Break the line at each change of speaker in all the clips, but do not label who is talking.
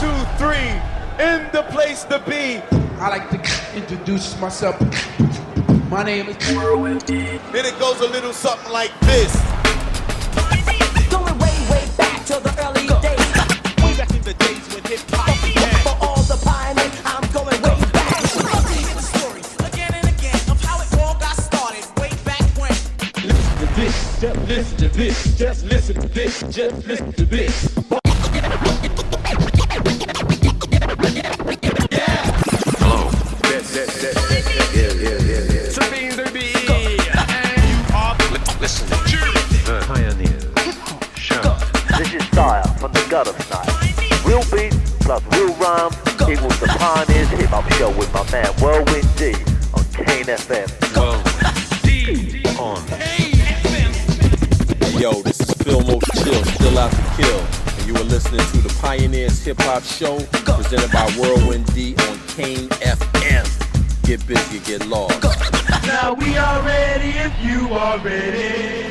2, 3, in the place to be.
I like to introduce myself. My name is
And it goes a little something like this.
Going way back to the early days.
Way back in the days when hip-hop began.
For all the pioneers, I'm going way back.
Love to hear the story again and again of how it all got started way back when.
Listen to this, just listen to this, just listen to this, just listen to this.
From the gutter style. Real beats plus real rhymes equals the Pioneers Hip Hop Show with my man Whirlwind D on Kane FM.
D on KFM.
Yo, this is Phill Most Chill, still out to kill. And you are listening to the Pioneers Hip Hop Show presented by Whirlwind D on Kane FM. Get busy, get lost.
Now we are ready if you are ready.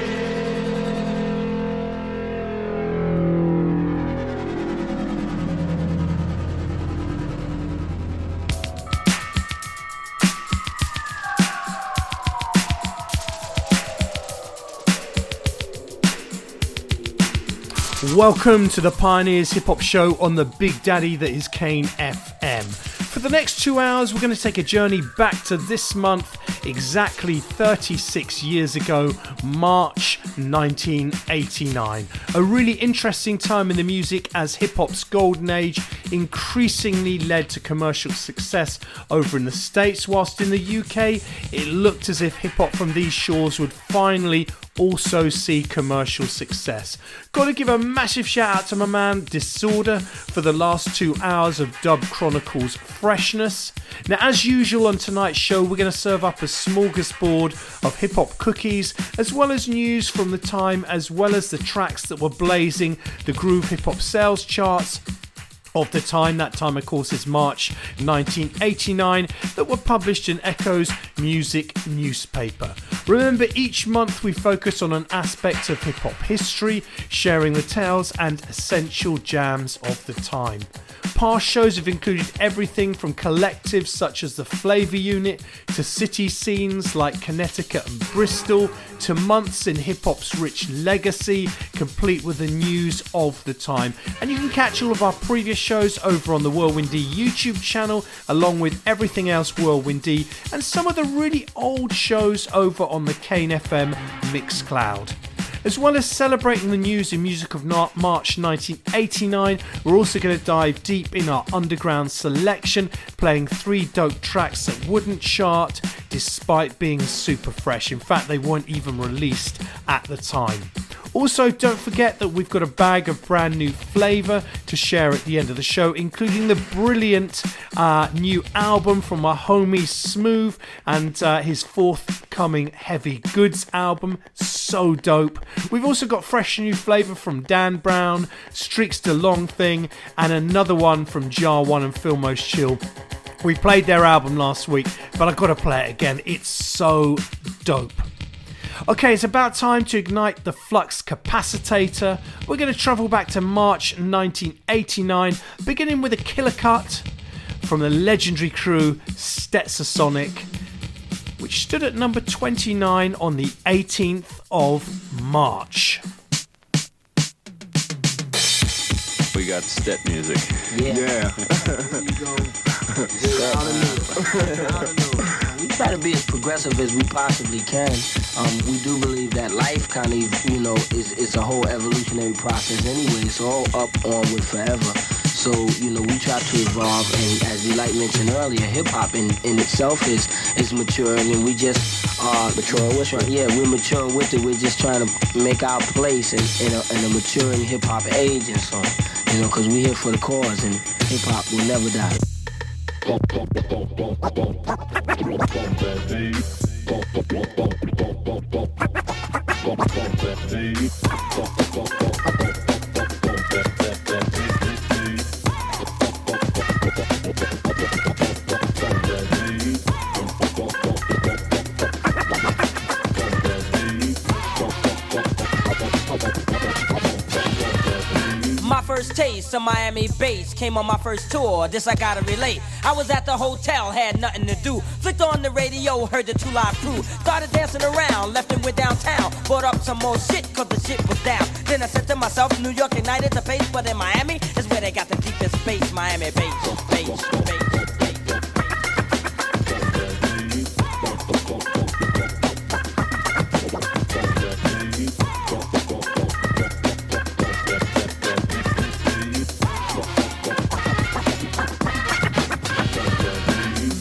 Welcome to the Pioneers Hip Hop Show on the Big Daddy that is Kane FM. For the next 2 hours, we're going to take a journey back to this month, exactly 36 years ago, March 1989. A really interesting time in the music as hip hop's golden age increasingly led to commercial success over in the States, whilst in the UK, it looked as if hip hop from these shores would finally also see commercial success. Got to give a massive shout out to my man Disorder for the last 2 hours of Dub Chronicles freshness. Now, as usual on tonight's show, we're going to serve up a smorgasbord of hip hop cookies, as well as news from the time, as well as the tracks that were blazing the groove hip hop sales charts of the time. That time, of course, is March 1989, that were published in Echo's music newspaper. Remember, each month we focus on an aspect of hip-hop history, sharing the tales and essential jams of the time. Past shows have included everything from collectives such as the Flavor Unit to city scenes like Connecticut and Bristol to months in hip-hop's rich legacy, complete with the news of the time. And you can catch all of our previous shows over on the Whirlwind D YouTube channel, along with everything else Whirlwind D, and some of the really old shows over on the Kane FM Mixcloud. As well as celebrating the news and music of March 1989, we're also going to dive deep in our underground selection, playing 3 dope tracks that wouldn't chart despite being super fresh. In fact, they weren't even released at the time. Also, don't forget that we've got a bag of brand new flavour to share at the end of the show, including the brilliant new album from our homie Smoove and his forthcoming Heavy Goods album. So dope. We've also got fresh new flavour from Dan Brown, Streaks to Long Thing, and another one from Jar One and Phill Most Chill. We played their album last week, but I've got to play it again. It's so dope. Okay, it's about time to ignite the flux capacitor. We're going to travel back to March 1989, beginning with a killer cut from the legendary crew Stetsasonic, which stood at number 29 on the 18th of March.
We got Stet music.
Yeah.
We try to be as progressive as we possibly can. We do believe that life kind of, is a whole evolutionary process anyway. It's all up, on, with forever. So, we try to evolve, and as Eli mentioned earlier, hip-hop in itself is maturing, and we just maturing with it. Yeah, we're maturing with it. We're just trying to make our place in a maturing hip-hop age and so on. Because we're here for the cause, and hip-hop will never die.
My first taste Voice of Miami bass came on my first tour. This I gotta relate. I was at the hotel, had nothing to do. Flicked on the radio, heard the Two Live Crew. Started dancing around, left and went downtown. Bought up some more shit, cause the shit was down. Then I said to myself, New York ignited the pace, but in Miami is where they got the deepest bass. Miami bass, bass, bass.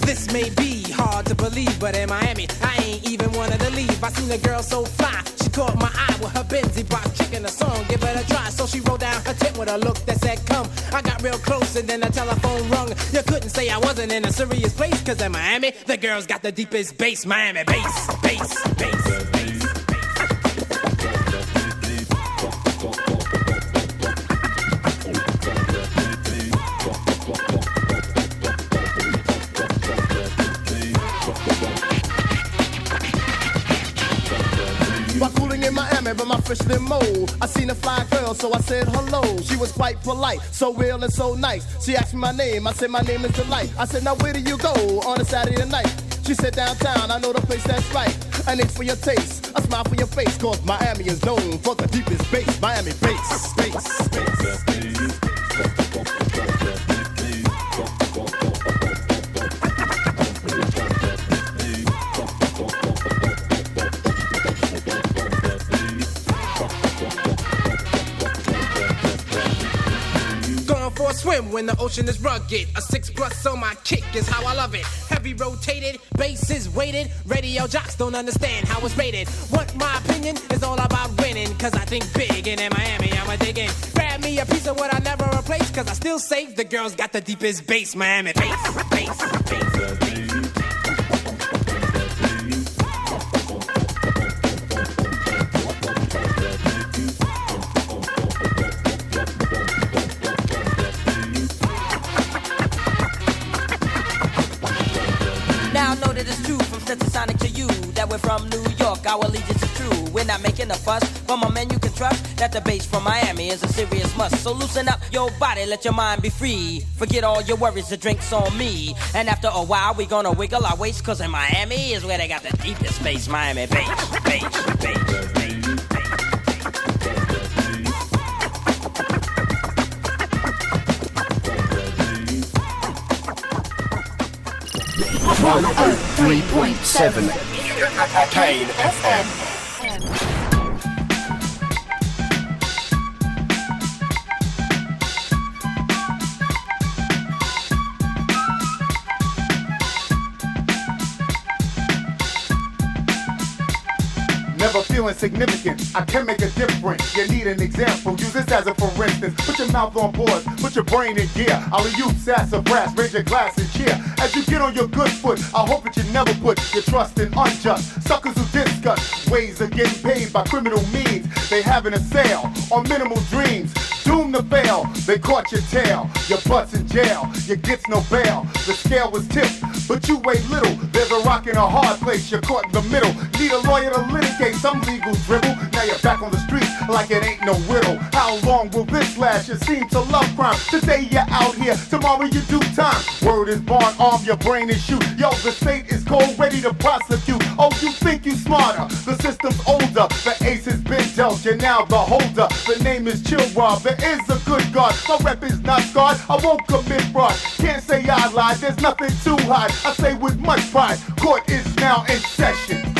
This may be hard to believe, but in Miami, I ain't even wanted to leave. I seen a girl so fly, she caught my eye with her Benzie box, tricking a song, give it a try. So she wrote down her tip with a look that said, come. I got real close and then the telephone rung. You couldn't say I wasn't in a serious place, cause in Miami, the girls got the deepest bass. Miami bass, bass, bass, bass.
In Miami, but my fisherman mode. I seen a fly girl, so I said hello. She was quite polite, so real and so nice. She asked me my name, I said my name is Delight. I said, now where do you go on a Saturday night? She said downtown, I know the place that's right. An ache for your taste, a smile for your face, cause Miami is known for the deepest bass. Miami bass, bass, bass, bass.
For a swim when the ocean is rugged. A 6+ on my kick is how I love it. Heavy rotated, bass is weighted. Radio jocks don't understand how it's rated. What my opinion is all about winning, cause I think big, and in Miami I'm a diggin'. Grab me a piece of what I never replace, cause I still say the girls got the deepest bass. Miami bass, bass, bass.
Now I know that it's true from Stetsasonic to you that we're from New York, our allegiance is true. We're not making a fuss, but my man, you can trust that the bass from Miami is a serious must. So loosen up your body, let your mind be free. Forget all your worries, the drink's on me. And after a while, we gonna wiggle our waist, cause in Miami is where they got the deepest bass. Miami bass, bass, bass, bass.
103.7 Cane FM.
Never feel insignificant, I can make a difference. You need an example, use this as a for instance. Put your mouth on pause, put your brain in gear. I'll use sassafras, raise your glass and cheer. As you get on your good foot, I hope that you never put your trust in unjust suckers who discuss ways of getting paid by criminal means. They having a sale on minimal dreams. Doomed to fail, they caught your tail. Your butt's in jail, you gets no bail. The scale was tipped, but you weigh little. There's a rock in a hard place, you're caught in the middle. Need a lawyer to litigate some legal dribble. Now you're back on the street like it ain't no riddle. How long will this last? You seem to love crime. Today you're out here, tomorrow you do time. Word is born, arm your brain and shoot. Yo, the state is cold, ready to prosecute. Oh, you think you smarter? The system's older. The ace has been dealt, you're now the holder. The name is Chill Rob, there is a good God. My rep is not scarred, I won't commit fraud. Can't say I lied, there's nothing to hide. I say with much pride, court is now in session.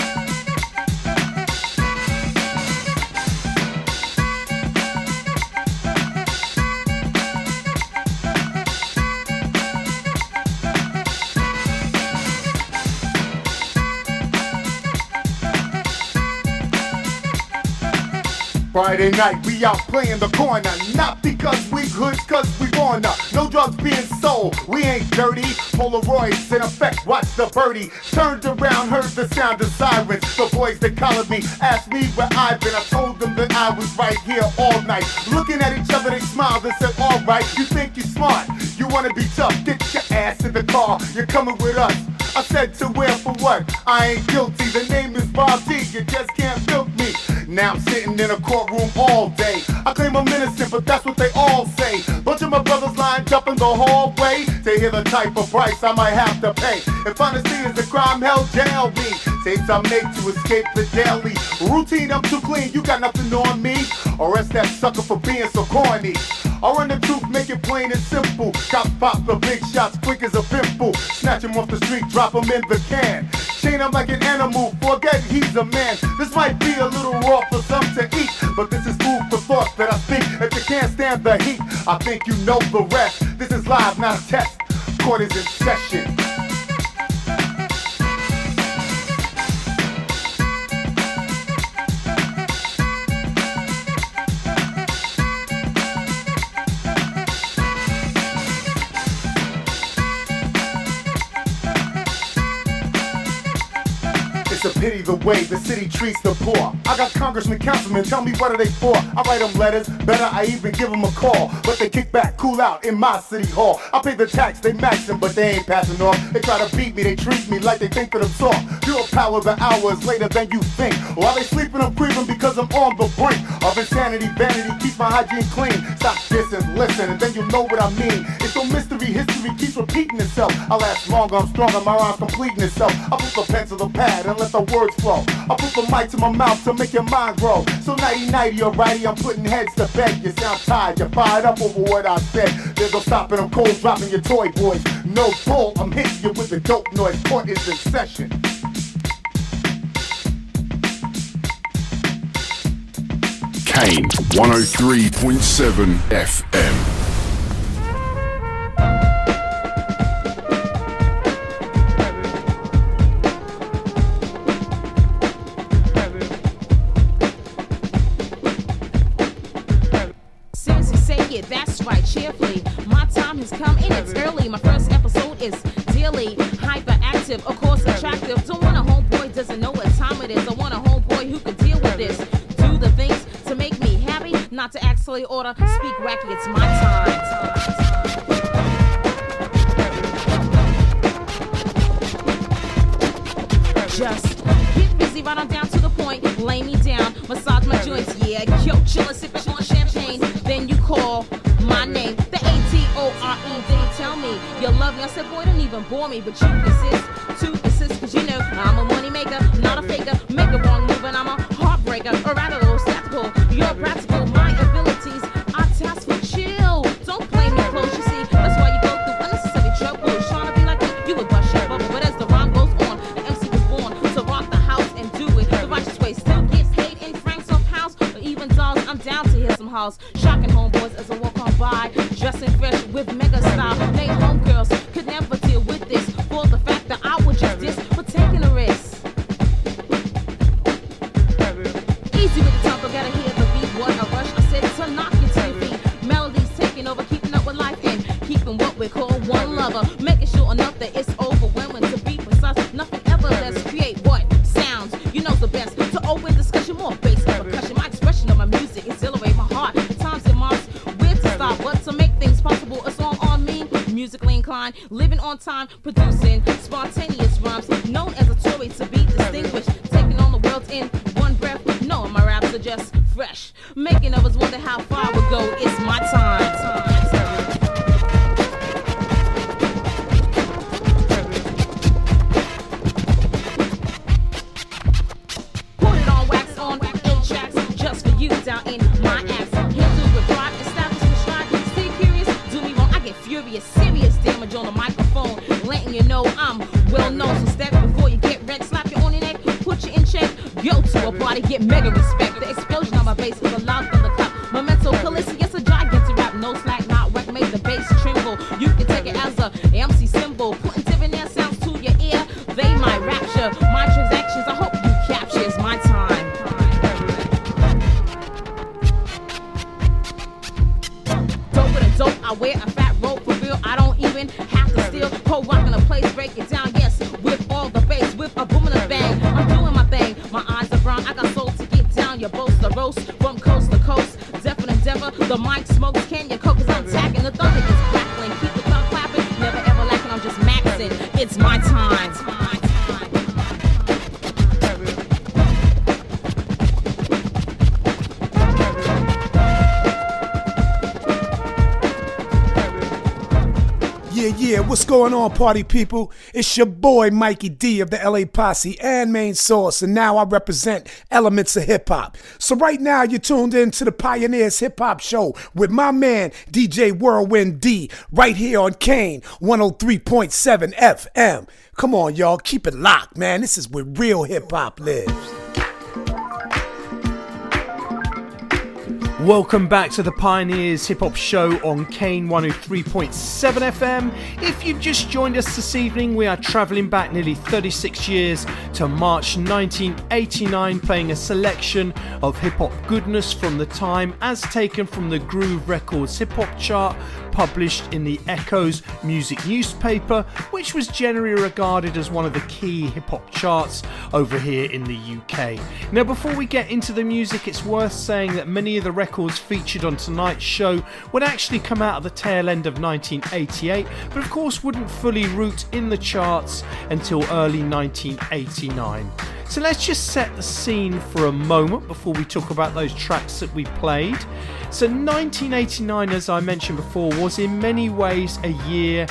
Friday night, we out playing the corner. Not because we hoods, cause we born up. No drugs being sold, we ain't dirty. Polaroids in effect, watch the birdie. Turned around, heard the sound of sirens. The boys that collared me asked me where I've been. I told them that I was right here all night. Looking at each other, they smiled and said, alright, you think you smart, you wanna be tough, get your ass in the car, you're coming with us. I said to where for what? I ain't guilty, the name is Bob D, you just can't milk me. Now I'm sitting in a courtroom all day. I claim I'm innocent, but that's what they all say. Bunch of my brothers lined up in the hallway to hear the type of price I might have to pay. If honesty is a crime, hell jail me. Tapes I make to escape the daily routine. I'm too clean, you got nothing on me. Arrest that sucker for being so corny. I run the truth, make it plain and simple. Cops pop the big shots quick as a pimple. Snatch him off the street, drop him in the can. Chain him like an animal, forget he's a man. This might be a little raw for some to eat, but this is food for thought that I think. If you can't stand the heat, I think you know the rest. This is live, not a test. Court is in session. It's a pity the way the city treats the poor. I got congressmen, councilmen, tell me what are they for? I write them letters, better I even give them a call. But they kick back, cool out in my city hall. I pay the tax, they max them, but they ain't passing off. They try to beat me, they treat me like they think that I'm soft. Pure power the hours later than you think. While they sleeping, I'm creeping because I'm on the brink of insanity. Vanity keeps my hygiene clean. Stop dissing, listen, and then you know what I mean. It's no mystery, history keeps repeating itself. I last longer, I'm stronger, my rhyme's completing itself. I put the pen to the pad and let the words flow. I put the mic to my mouth to make your mind grow. So nighty-nighty, alrighty, I'm putting heads to bed. You sound tired, you're fired up over what I said. There's no stopping, I'm cold, dropping your toy boys. No bull, I'm hitting you with the dope noise. Court is in session.
Kane 103.7 FM.
That's right, cheerfully. My time has come and it's early. My first episode is daily, hyperactive, of course attractive. Don't want a homeboy doesn't know what time it is. I want a homeboy who can deal with this. Do the things to make me happy, not to actually order, speak wacky. It's my time. Just get busy, right on down to the point. Lay me down, massage my joints. Yeah, yo, chillin', sippin' on champagne. Then you call my name, the Atore. They tell me you love me. I said, boy, don't even bore me, but you persist, cause you know I'm a money maker, not a faker. Make a wrong move and I'm a heartbreaker, or rather a little skeptical. You're practical, my abilities are tasked for chill. Don't play me close, you see, that's why you go through unnecessary trouble. Trying to be like you would bust your bubble, but as the rhyme goes on, the MC was born to rock the house and do it the righteous way. Still get paid in francs off house, or even dollars. I'm down to hear some house. Shocking homeboys as I walk on by, dressing fresh with mega style. They homegirls could never deal with this, for the fact that I would just diss for taking a risk. Easy with the tempo, gotta hear the beat. What a rush, I said to knock you to your feet. Melodies taking over, keeping up with life and keeping what we call one lover. Making sure enough that it's overwhelming to be precise. Nothing ever less create what sounds. You know the best to open discussion, more bass and percussion. My expression of my music exhilarate my heart. At times it marks where to stop, but to make things possible, it's all on me. Musically inclined, living on time, producing spontaneous rhymes, known as Atorie to be distinguished, taking on the world in one breath. No, my raps are just fresh, making others wonder how far I would go. It's my time. Put it on wax on 8 tracks just for you down in my ass. Handle with pride, establish with stride. Stay curious, do me wrong, I get furious. Serious damage on the microphone, letting you know I'm well known. So step before you get wrecked, slap you on your neck, put you in check. Go to a party, get mega respect. The explosion on my bass is a loud thunderclap. Memento Calisi, it's a gigantic rap. No slack, not whack, make the bass tremble. You can take it as a MC symbol, putting debonair sounds to your ear. They might rapture my transactions. I hope you capture. It's my time. Dope with a dope, I wear a fat rope for real. I don't even have to steal. Whole rock in a place, break it down. Yes, with all the bass, with a boom and a bang. I'm doing my thing. My eyes are brown. I got soul to get down. Your boast, the roast from coast to coast. Definite endeavor. The mic smokes. Can you coke? Cause I'm tagging. The thunder is crackling. Keep the crowd clapping. Never ever lacking. I'm just maxing. It's my time.
Yeah, what's going on, party people? It's your boy Mikey D of the LA Posse and Main Source, and now I represent elements of hip-hop. So right now you're tuned in to the Pioneers Hip Hop Show with my man DJ Whirlwind D right here on Kane 103.7 FM. Come on, y'all, keep it locked, man. This is where real hip-hop lives.
Welcome back to the Pioneers Hip Hop Show on Kane 103.7 FM. If you've just joined us this evening, we are travelling back nearly 36 years to March 1989, playing a selection of hip hop goodness from the time as taken from the Groove Records hip hop chart, published in the Echoes music newspaper, which was generally regarded as one of the key hip hop charts over here in the UK. Now, before we get into the music, it's worth saying that many of the records featured on tonight's show would actually come out at the tail end of 1988, but of course wouldn't fully root in the charts until early 1989. So let's just set the scene for a moment before we talk about those tracks that we played. So 1989, as I mentioned before, was in many ways a year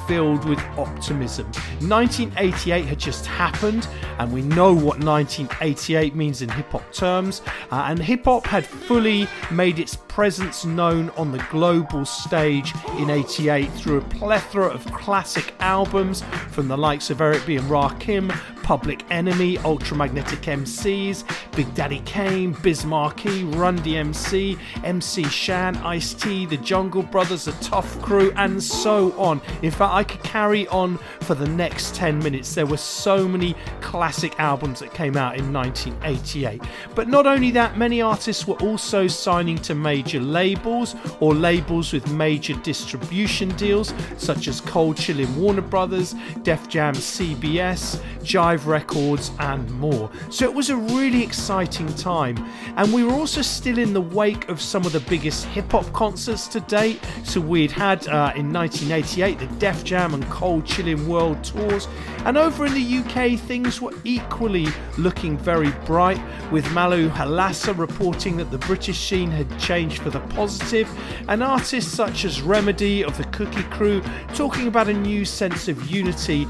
filled with optimism. 1988 had just happened, and we know what 1988 means in hip-hop terms, and hip-hop had fully made its presence known on the global stage in 88 through a plethora of classic albums from the likes of Eric B. and Rakim, Public Enemy, Ultramagnetic MCs, Big Daddy Kane, Biz Markie, Run DMC, MC Shan, Ice-T, The Jungle Brothers, The Tough Crew, and so on. In fact, I could carry on for the next 10 minutes. There were so many classic albums that came out in 1988. But not only that, many artists were also signing to major labels or labels with major distribution deals, such as Cold Chillin' Warner Brothers, Def Jam CBS, Jive Records, and more. So it was a really exciting time, and we were also still in the wake of some of the biggest hip-hop concerts to date. So we'd had in 1988 the Def Jam and Cold Chillin' World Tours, and over in the UK things were equally looking very bright, with Malu Halassa reporting that the British scene had changed for the positive, and artists such as Remedy of the Cookie Crew talking about a new sense of unity,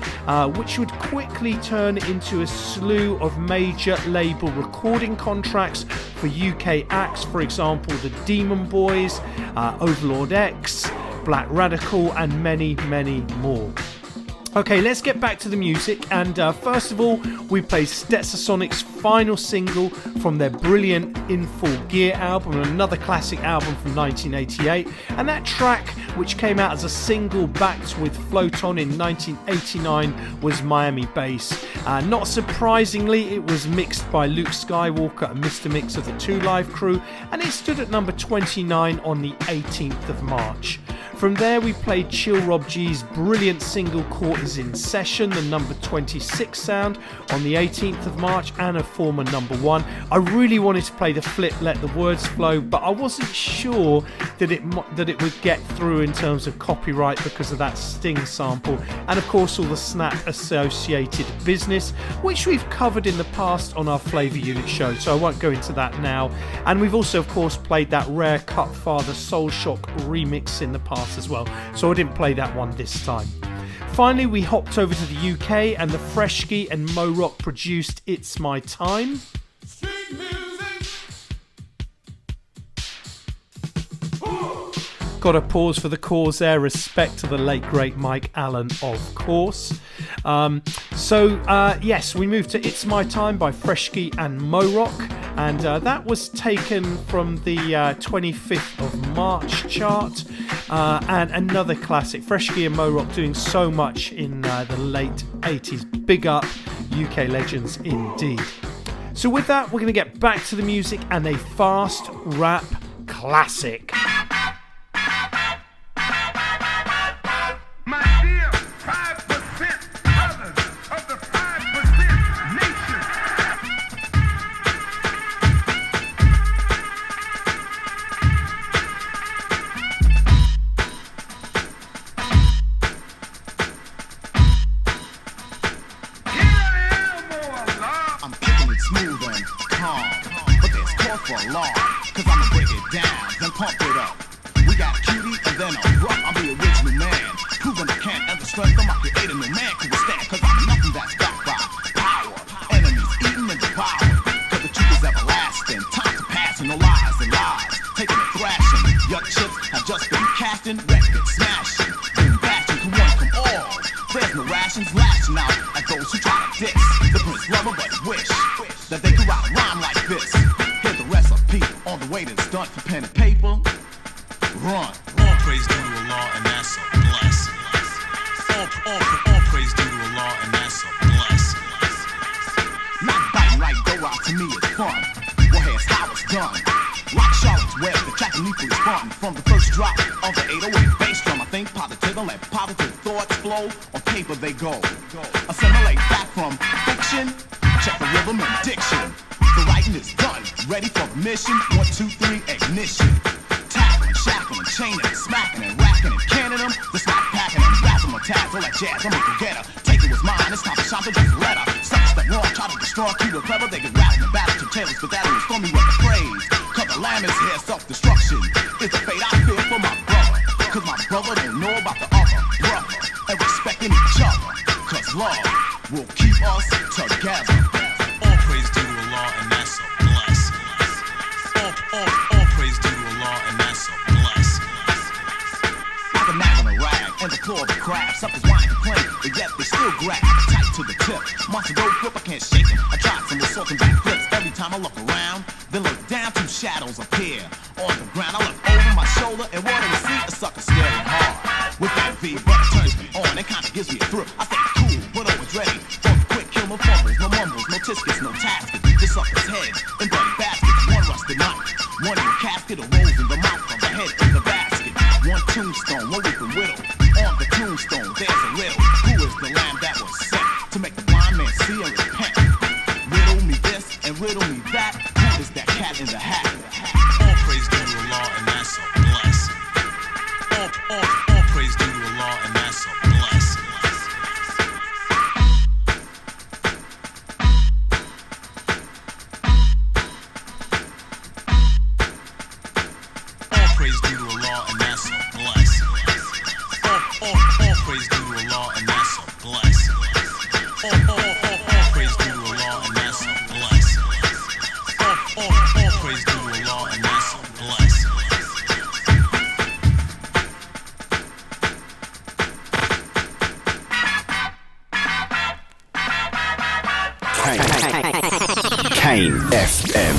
which would quickly turn into a slew of major label recording contracts for UK acts, for example the Demon Boys, Overlord X, Black Radical, and many, many more. Okay, let's get back to the music, and first of all we play Stetsasonics' final single from their brilliant In Full Gear album, another classic album from 1988, and that track, which came out as a single backed with Float-On in 1989, was Miami Bass. Not surprisingly, it was mixed by Luke Skywalker and Mr. Mix of the Two Live Crew, and it stood at number 29 on the 18th of March. From there we played Chill Rob G's brilliant single Quarters in Session, the number 26 sound, on the 18th of March, and a former number 1. I really wanted to play the Flip Let the Words Flow, but I wasn't sure that it would get through in terms of copyright because of that Sting sample, and of course all the Snap associated business, which we've covered in the past on our Flavour Unit show, so I won't go into that now. And we've also of course played that rare Cutfather Soul Shock remix in the past as well, so I didn't play that one this time. Finally, we hopped over to the UK, and the Freshkey and Mo Rock produced It's My Time. Got to pause for the cause there, respect to the late great Mike Allen, of course. Yes, we moved to It's My Time by Freshkey and Mo Rock, and that was taken from the 25th of March chart, and another classic. Freshkey and Mo Rock doing so much in the late 80s. Big up, UK legends indeed. So with that, we're going to get back to the music and a fast rap classic.
Pump it up. We got cutie and then a rock. I'm the original man, proving I can strength of my creator, no man can withstand, cause I'm nothing that's backed by power. Enemies eating and devouring, cause the truth is everlasting. Time to pass and no lies and lies, taking a thrashing. Your chips have just been casting, wrecking, smashing, boom, bashing, come one, come all. There's no rations, lashing out at those who try to diss. The prince lover but wish that they could write a rhyme like this. Here's the recipe on the way that's done for pen and paper. Run.
All praise due to Allah, and that's a blessing. All praise due to Allah, and that's a blessing.
Not biting like dough out to me is fun. Well, here's how it's done. Like Charlotte's Web, the track uniquely spun from the first drop of the 808 bass drum. I think positive and let positive thoughts flow. On paper they go. Assimilate back from fiction. Check the rhythm and diction. The writing is done. Ready for the mission. 1, 2, 3, ignition. Tackling, shackling, chaining, smacking and racking and canning them. The smack packing and rapping on tabs. All that jazz, I'm a go-getter. Take it was mine. It's time to shine to just let her. Such that wrong, try to destroy, cute or clever. They get rattled and battle to tailors, but that was for me with the praise. Cause the lamb is here, self-destruction is the fate I fear for my brother. Cause my brother don't know about the other brother. And respecting each other. Cause love will keep us together.
All praise due to Allah, and that's a blessing. All praise due to Allah, and that's a blessing.
Like a nag on a rag and the claw of a crab. Suckers whine and complain, but yet they still grab tight to the tip. Monster don't flip, I can't shake them. I tried some assault and back flips. Every time I look around, then look down, 2 shadows appear on the ground. I look over my shoulder and what I see a sucker staring hard with that V, but it turns me on and kinda gives me a thrill. I stay cool, but always ready for the quick kill, no fumbles, no mumbles, no tiscuits, no taskets. This sucker's head in bloody baskets. 1 rusted knife, 1 in the casket, a rose in the mouth of the head in the basket. 1 tombstone, 1 with the whittle. On the tombstone, there's a riddle. Who is the lamb that was sent to make the blind man see and repent? Riddle me this and riddle me that. Who is that cat in the hat?
All praise due to Allah, and that's a blessing. All praise due to Allah, and that's a blessing. All praise due to Allah, and that's a blessing. All praise due to Allah, and that's a blessing. All praise due to Allah, and that's a blessing. All praise due to Allah, and that's a blessing.
Kane FM.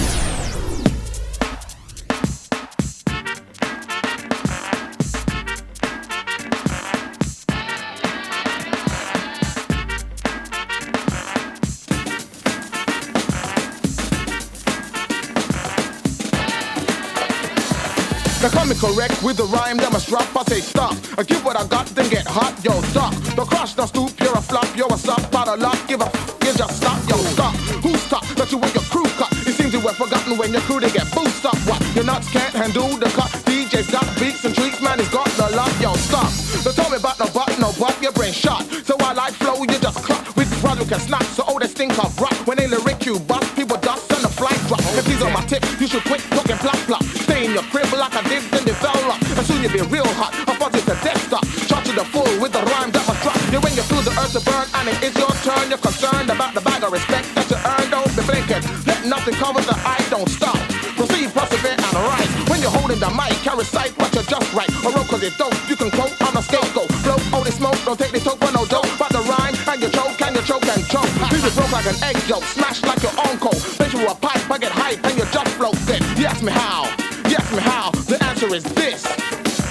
Now coming correct with the rhyme that must drop. I say stop. I give what I got, then get hot. Yo, stop. Don't crush, don't stoop. You're a flop. Yo, what's up? Out of luck. Give a you just stop. Yo, stop. Who's top? That you with your crew cut. It seems you were forgotten when your crew they get boost up. What? Your nuts can't handle the cut. DJ's got beats and treats. Man, he's got the luck. Yo, stop. Don't tell me about no butt. Your brain shot. So while I flow, you just clock. With brother can snap. So all they stink of rock. When they lyric you bust, people dust and the flight drop. If these are my tips, you should quit talking flop flop. Stay in your crib like I did, then develop. And soon you'll be real hot. I thought it's a desktop. Charge to the full with the rhyme that was dropped. Yeah, when you feel the earth to burn and it is your turn, you're concerned about the bag of respect that you earned. Don't be blinking. Let nothing cover the eye. Don't stop. Proceed, persevere, and rise. When you're holding the mic, can recite what you just write. Or roll cause it's dope. You can quote on a scapegoat. Blow all the smoke. Don't take the toke for no dope. But the rhyme and you choke and you choke and choke. Leave it broke like an egg yolk. Smash like your uncle. Bitch you a pipe. I get hype and you just float then. You ask me how. You ask me how. The answer is this.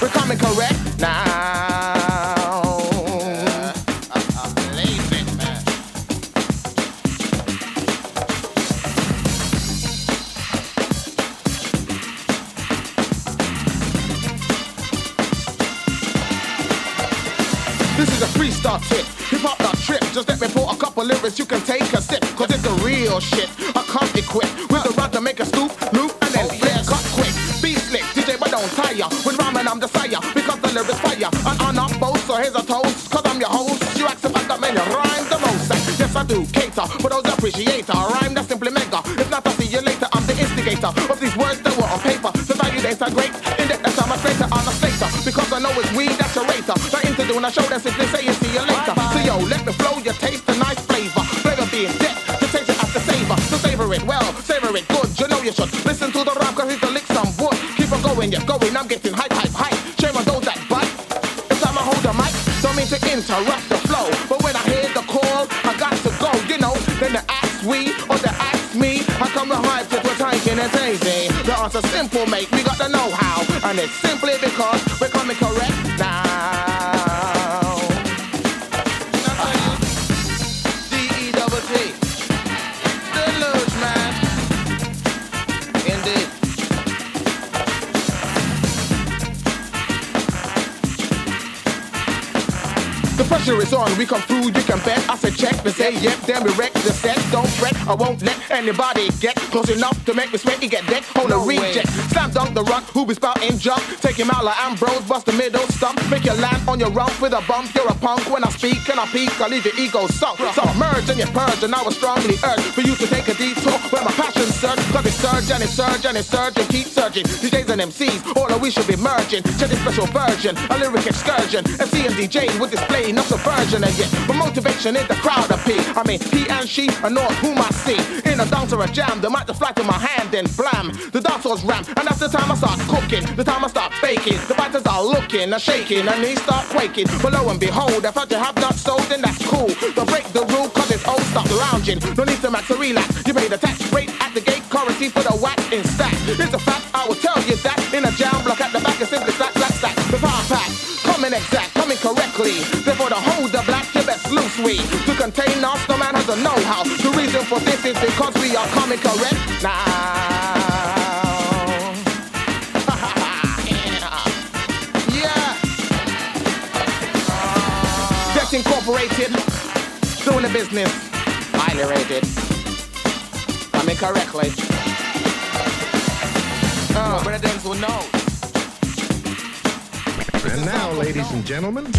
We're coming correct now. This is a freestyle tip. Hip hop not trip. Just let me pour a couple lyrics. You can take a sip. Cause it's the real shit. I come equipped with the rod to make a stoop, loop, and then flip. Cut quick. Be slick. DJ, but don't tire. When rhyming, I'm the sire. Because the lyrics fire. And I'm not both. So here's a toast. Cause I'm your host. You ask if I got many rhymes the most. Yes, I do. Cater. For those appreciator. A rhyme that's simply mega. If not, I'll see you later. I'm the instigator of these words that were on paper. Society, they sound great. In the time I greater. I'm a stater. Because I know it's weed that's a rater. Not into doing a a show that simply saying see you later. So yo, let me flow, you taste the nice flavor. Flavor being dead, you taste it as the savor. So savor it well, savor it good. You know you should listen to the rap cause it's a lick some wood. Keep on going, you're going, I'm getting hype, hype, hype. Shame on those that bite. It's time I hold the mic, don't mean to interrupt the flow. But when I hear the call, I got to go, you know. Then they ask we, or they ask me, how come the hype that we're taking is easy? The answer's simple, mate, we got the know-how. And it's simply because we're coming correct now. D-E-double-T. Deluge, man. Indeed. The pressure is on, we come through, you can bet. I said check, they say yep, then we wreck the set. Don't fret, I won't let anybody get close enough to make me sweat. You get dead on a reject. Slam dunk the rock, who be spouting jump. Take him out like Ambrose, bust the middle stump. Make you land on your rump with a bump. You're a punk when I speak and I peak, I leave your ego sunk. Submerge and you purge, and I was strongly urged for you to take a detour where my passion surge. Cause it's surge and it's surge and it's surge and keep surging. DJs and MCs, all of we should be merging. Check this special version, a lyric excursion. MC and DJ would display no subversion and yet, but motivation in the crowd of P. I mean, he and she are not whom I see. In a dance or a jam, the mic just fly to my hand and blam. The dance was ram, and that's the time I start cooking. The time I start baking. The biters are looking, are shaking, and they start quaking. But lo and behold, if I just have not sold, then that's cool. Don't break the rule, cause it's old, stop lounging. No need to max or relax. You pay the tax rate at the gate, currency for the whack in stack. It's a fact, I will tell you that. In a jam block at the back, it's simply stack, stack, stack. The power pack, coming exact, coming correctly. Therefore, the hold the black, you best loose we. To contain us, no man has a know-how. The reason for this is because we are coming correct now. Yeah. Dex Incorporated, doing the business, highly rated. Coming correctly. Presidents will know.
And now, ladies and gentlemen,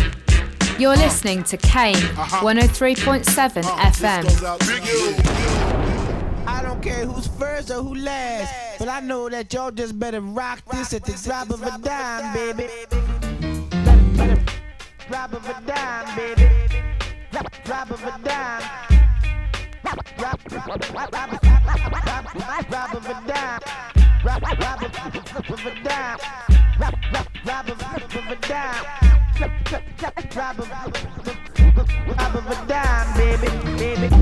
you're listening to Kane 103.7 FM.
I don't care who's first or who last, but I know that y'all just better rock this at the drop of a dime, baby. Better drop of a dime, baby. Drop of a dime. Drop of a dime. Drop of a dime. Drop of a dime. Drop of a dime, baby.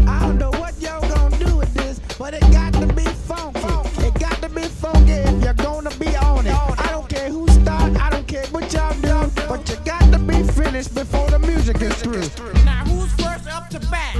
I don't know what y'all gonna do with this, but it got to be funky. It got to be funky if you're gonna be on it. I don't care who start, I don't care what y'all do, but you got to be finished before the music is through. Now who's first up to bat?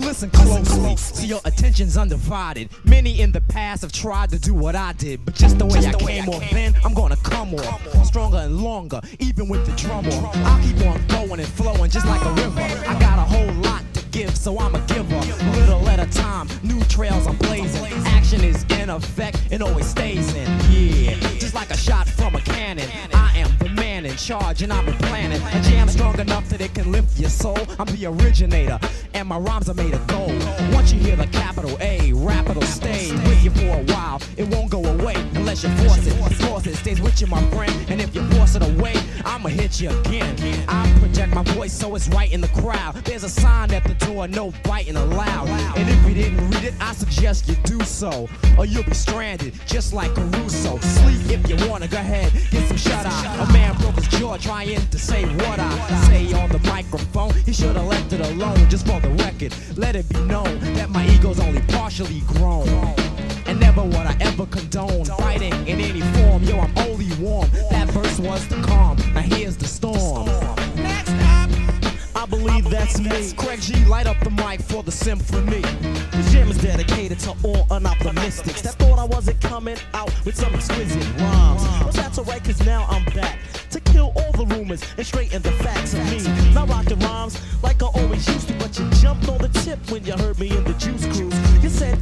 Listen closely, see your attention's undivided. Many in the past have tried to do what I did, but just the way I came off then, I'm gonna come off stronger and longer, even with the drum off. I'll keep on going and flowing just like a river. I got a whole lot to give, so I'm a giver. Little at a time, new trails I'm blazing. Action is in effect and always stays in. Yeah, just like a shot from a cannon. I am the man in charge and I've been planning a jam strong enough that it can lift your soul. I'm the originator and my rhymes are made of gold. Once you hear the capital A, rap it'll stay with you for a while. It won't go away unless you force it. Of course it stays with you, my friend, and if you force it away, I'ma hit you again. I project my voice so it's right in the crowd. There's a sign at the door, no biting allowed. And if you didn't read it, I suggest you do so, or you'll be stranded just like Caruso. Sleep if you wanna, go ahead, get some shut eye. A man broke his jaw trying to say what I say on the microphone. He should've left it alone, just for the record. Let it be known that my ego's only partially grown. And never would I ever condone fighting in any form. Yo, I'm only warm. That verse was the calm. Now here's the storm. Next up, I believe that's me. Craig G, light up the mic for the symphony. The jam is dedicated to all unoptimistics that thought I wasn't coming out with some exquisite rhymes. But that's alright, cause now I'm back to kill all the rumors and straighten the facts of me. Now rocking rhymes like I always used to, but you jumped on the tip when you heard me in the Juice Cruise. You said,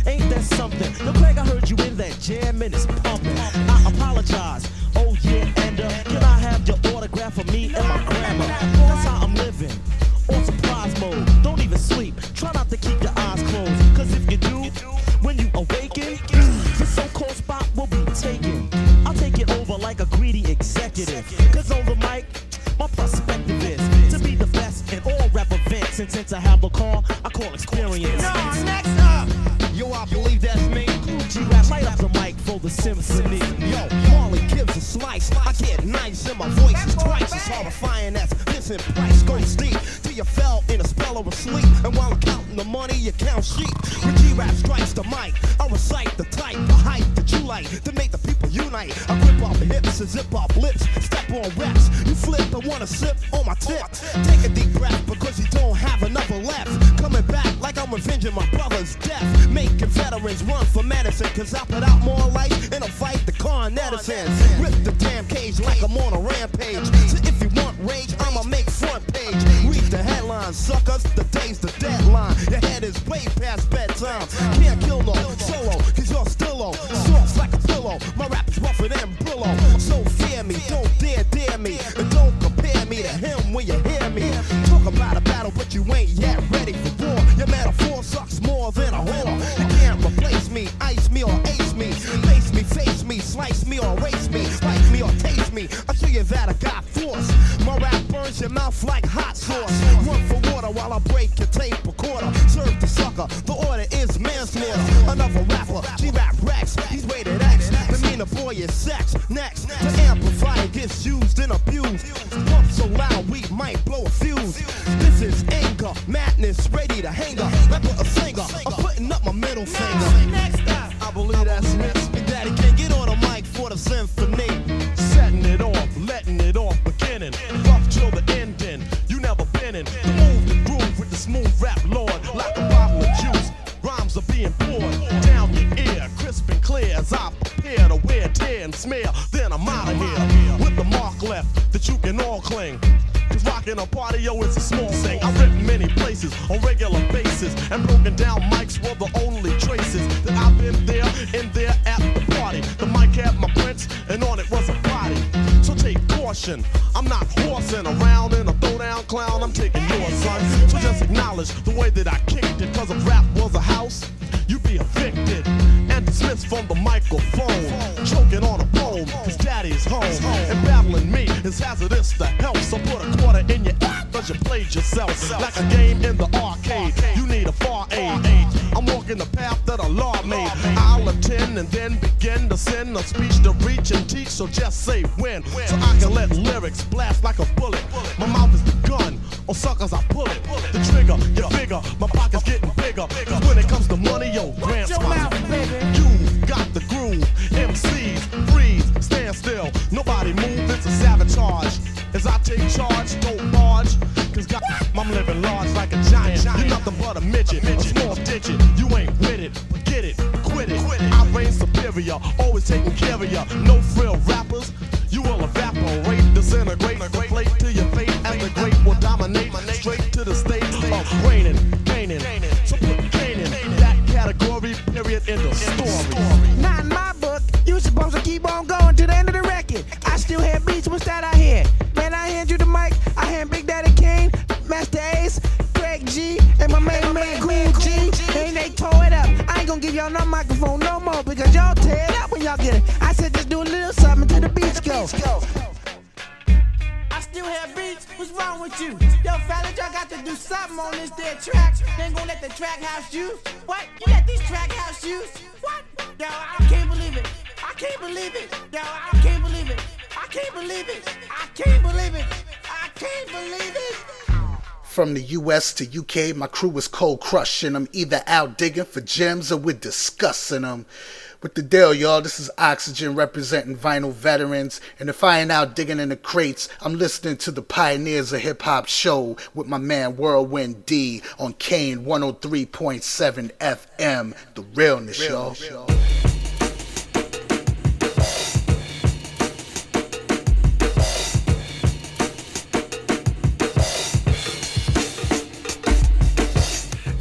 ain't that something? Yo, Craig, I heard you in that jam and it's pumping. I apologize. Oh yeah, and can I have your autograph for me and my grammar? That's how I'm living. On surprise mode. Don't even sleep. Try not to keep your eyes closed. Cause if you do, when you awaken, the so-called spot will be taken. I'll take it over like a greedy executive. Cause on the mic, my perspective And since I have a car, I call experience.
No, next up.
Yo, I believe that's me. G-Rap, light up the mic for the Symphony. Yo, Marley gives a slice. I get nice and my voice is twice as horrifying as this in price goes deep. Till you fell in a spell of sleep. And while I'm counting the money, you count sheep. When G-Rap strikes the mic, I recite the type, the hype that you like to make the people unite. I grip off hips and zip off lips. Step on reps. You flip and wanna sip on my tip. Take a deep breath because you don't have another left. Coming back like I'm avenging my brother's death. Making veterans run for medicine. Cause I put out more life in a fight the con netizens. Rip the damn cage like I'm on a rampage. So if you want rage, I'ma make front page. Read the headlines, suckers, the day's the deadline. Your head is way past bedtime. Can't kill no solo, cause you're still low. Soft like a pillow, my rap is rougher than Brillo. So fear me, don't dare me. And don't compare me to him when you hear me. Talk about a battle, but you ain't yet ready for war. Your metaphor sucks more than a whore. You can't replace me, ice me or ace me. Face me, face me, slice me or erase me. Spike me or taste me, I'll show you that I got force. My rap burns your mouth like hot sauce. Run for water while I break your tape recorder. Serve the sucker, the order is manslaughter. Another rapper, G-Rap Rex, he's rated X. The meaner boy is sex. Next, the amplifier gets used and abused. Pump so loud we might blow a fuse. This is anger, madness, ready to hang up. Rapper a singer, I'm putting up my middle finger. Next up, I believe that's next. Big Daddy can get on the mic for the Symphony.
Setting it off, letting it off, beginning. Rough till the ending, you never been in. The move, the groove with the smooth rap lord. Like a bottle of juice, rhymes are being poured down your ear. Crisp and clear as I prepare to wear, tear and smear. Then I'm out of here with the mark left that you can all cling. Cause rocking a party, yo, it's a small thing. I rip many places on regular basis. And broken down mics were the only traces that I've been there, in there at the party. The mic had my prints, and on it was a body. So take caution, I'm not horsing around in a throwdown clown. I'm taking yours, son. So just acknowledge the way that I kicked it. Cause if rap was a house, you'd be evicted and dismissed from the microphone. Choking on a poem, cause daddy's home. And battling me is hazardous to health. So put a quarter in your cause you played yourself. Like a game in the arcade, you need a far aid. I'm walking the path that a law made. I'll attend and then begin to send a speech to reach and teach. So just say when, so I can let lyrics blast like a bullet. My mouth is the gun, on suckers I pull it. The trigger, get bigger, my pocket's getting bigger. Cause when it comes to money, yo, grants my you got the groove, MCs, freeze, stand still. Nobody move, it's a sabotage. As I take charge, don't barge. Cause God, I'm living large like a giant. You're nothing but a midget, a small digit. You ain't with it, get it, quit it. I reign superior, always taking care of ya. No frill rappers, you will evaporate, disintegrate, deflate to your fate. As the great will dominate, straight to the state of reigning, gaining. So put Cain in that category, period, in the story.
Not in my book, you supposed to keep on going to the end of the record. I still hear beats, what's that I hear? Man, I hand you the mic, I hand Big Daddy Kane, Master Ace, Greg G, and my main man Cool G. And they tore it up. I ain't gonna give y'all no microphone no more because y'all tear it up when y'all get it. I said just do a little something to the beats go. I still have beats, what's wrong with you? Yo, fellas, y'all got to do something on this there track. They ain't gonna let the track house use. What? You let these track house use? What? Yo, I can't believe it. I can't believe it. Yo, I can't believe it. I can't believe it. I can't believe it. I can't believe it.
From the US to UK, my crew is cold crushing them. Either out digging for gems or we're discussing them. With the deal, y'all, this is Oxygen representing vinyl veterans. And if I ain't out digging in the crates, I'm listening to the Pioneers of Hip Hop show with my man Whirlwind D on Kane 103.7 FM. The realness, y'all.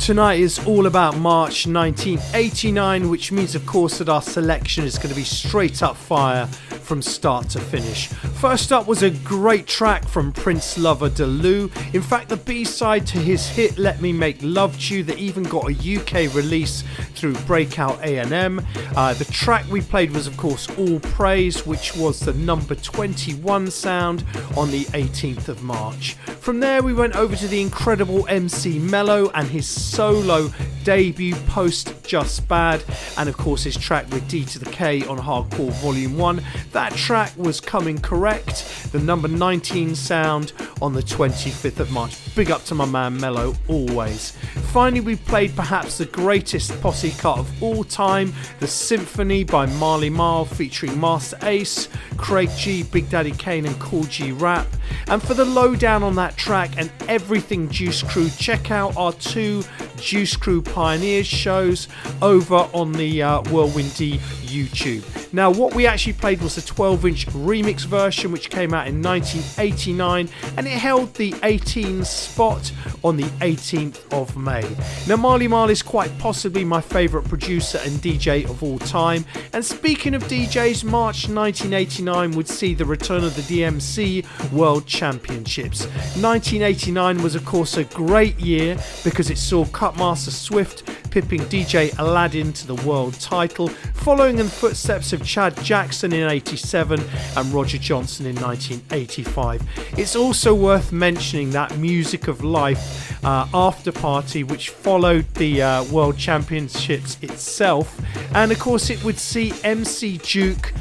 Tonight is all about March 1989, which means, of course, that our selection is going to be straight up fire from start to finish. First up was a great track from Prince lover Dalu. In fact, the B-side to his hit Let Me Make Love to You that even got a UK release through Breakout A&M. The track we played was of course All Praise, which was the number 21 sound on the 18th of March. From there we went over to the incredible MC Mell and his solo debut post Just Bad, and of course his track with D to the K on Hardcore Volume 1. That track was Coming Correct, the number 19 sound on the 25th of March. Big up to my man Mell always. Finally we played perhaps the greatest Posse cut of all time, the Symphony by Marl featuring Master Ace, Craig G, Big Daddy Kane and Cool G Rap. And for the lowdown on that track and everything Juice Crew, check out our 2 Juice Crew Pioneers shows over on the Whirlwind D YouTube. Now what we actually played was a 12-inch remix version which came out in 1989 and it held the 18th spot on the 18th of May. Now Marley is quite possibly my favourite producer and DJ of all time, and speaking of DJs, March 1989 would see the return of the DMC World Championships. 1989 was of course a great year because it saw Cutmaster Swift pipping DJ Aladdin to the world title, following in the footsteps of Chad Jackson in 87 and Roger Johnson in 1985. It's also worth mentioning that Music of Life after party which followed the World Championships itself, and of course it would see MC Duke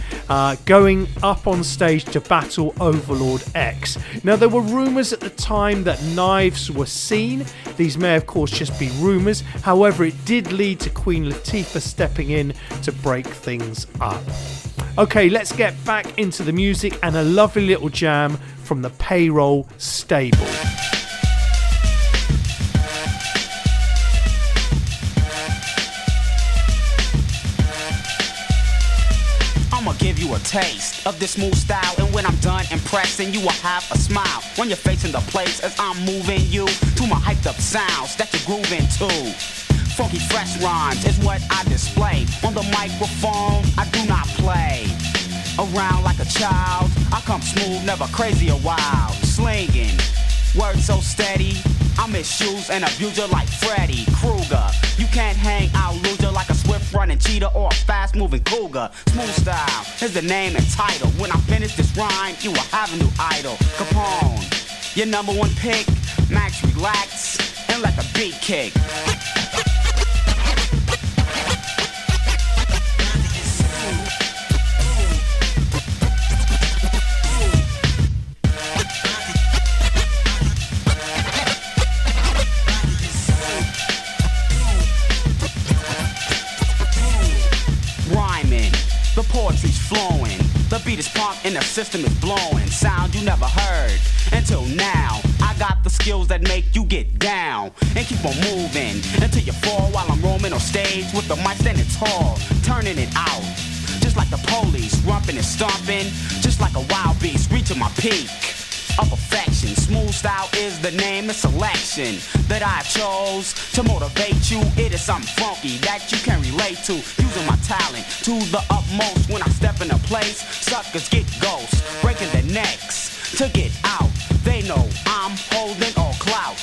going up on stage to battle Overlord X. Now there were rumours at the time that knives were seen. These may of course just be rumours, however it did lead to Queen Latifah stepping in to break things up. Okay, let's get back into the music and a lovely little jam from the Payroll stable.
I'ma give you a taste of this smooth style, and when I'm done impressing, you will have a smile on your face in the place as I'm moving you to my hyped up sounds that you're grooving to. Funky fresh rhymes is what I display on the microphone. I do not play around like a child. I come smooth, never crazy or wild. Slinging words so steady, I misuse and abuse you like Freddy Krueger. You can't hang out loser like a swift running cheetah or a fast moving cougar. Smooth style is the name and title. When I finish this rhyme, you will have a new idol. Capone, your number one pick. Max, relax and let the beat kick. The poetry's flowing, the beat is pumped and the system is blowing. Sound you never heard until now. I got the skills that make you get down and keep on moving until you fall while I'm roaming on stage with the mic standing tall, turning it out. Just like the police, rumping and stomping, just like a wild beast reaching my peak of perfection. Smooth style is the name and selection that I chose to motivate you. It is something funky that you can relate to. Using my talent to the utmost. When I step in a place, suckers get ghosts, breaking their necks to get out. They know I'm holding all clout.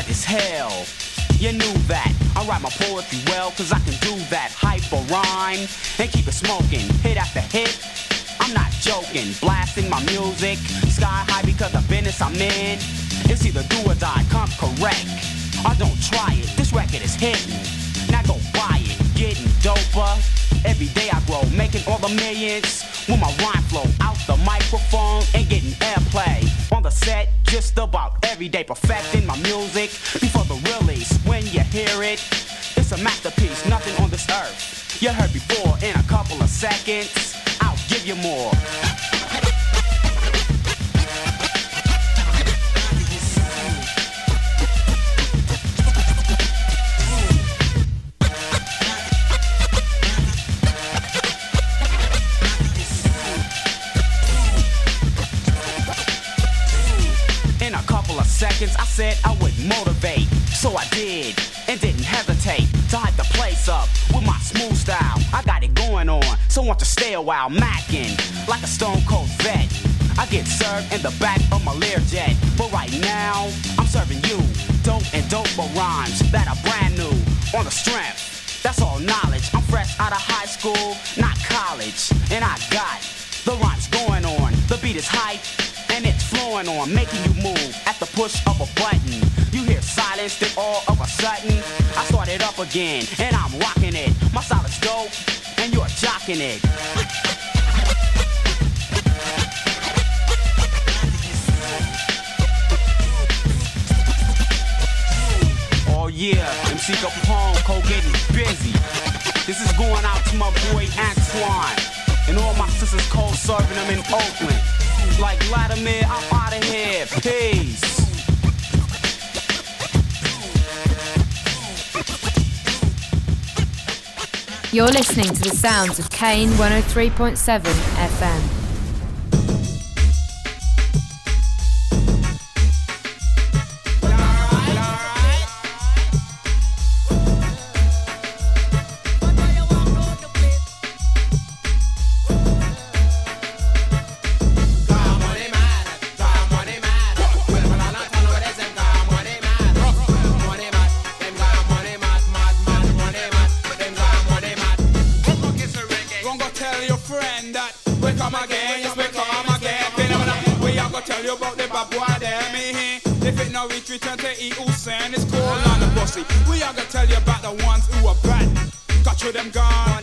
As hell, you knew that. I write my poetry well, cause I can do that. Hype or rhyme, and keep it smoking. Hit after hit, I'm not joking. Blasting my music, sky high because the business I'm in. It's either do or die, come correct. Or don't try it, this record is hitting. Now go buy it, getting doper. Every day I grow, making all the millions. With my rhyme flow out the microphone and getting airplay. On the set, just about every day, perfecting my music before the release. When you hear it, it's a masterpiece, nothing on this earth you heard before. In a couple of seconds, I'll give you more. seconds, I said I would motivate. So I did, and didn't hesitate to hype the place up with my smooth style. I got it going on, so want to stay a while macking like a stone cold vet. I get served in the back of my Learjet, but right now I'm serving you dope and doper rhymes that are brand new on the strength. That's all knowledge. I'm fresh out of high school, not college, and I got the rhymes going on. The beat is hype and it's flowing on, making you move at the push of a button. You hear silence, then all of a sudden I start it up again, and I'm rocking it. My style is dope, and you're jocking it. Oh yeah, MC Capone, Cole getting busy. This is going out to my boy Antoine, and all my sisters cold serving them in Oakland. Like Vladimir, I'm out of here. Peace.
You're listening to the sounds of Kane 103.7 FM.
Return to Usain, it's called on the Posse. We are gonna tell you about the ones who are bad. Got you them gone.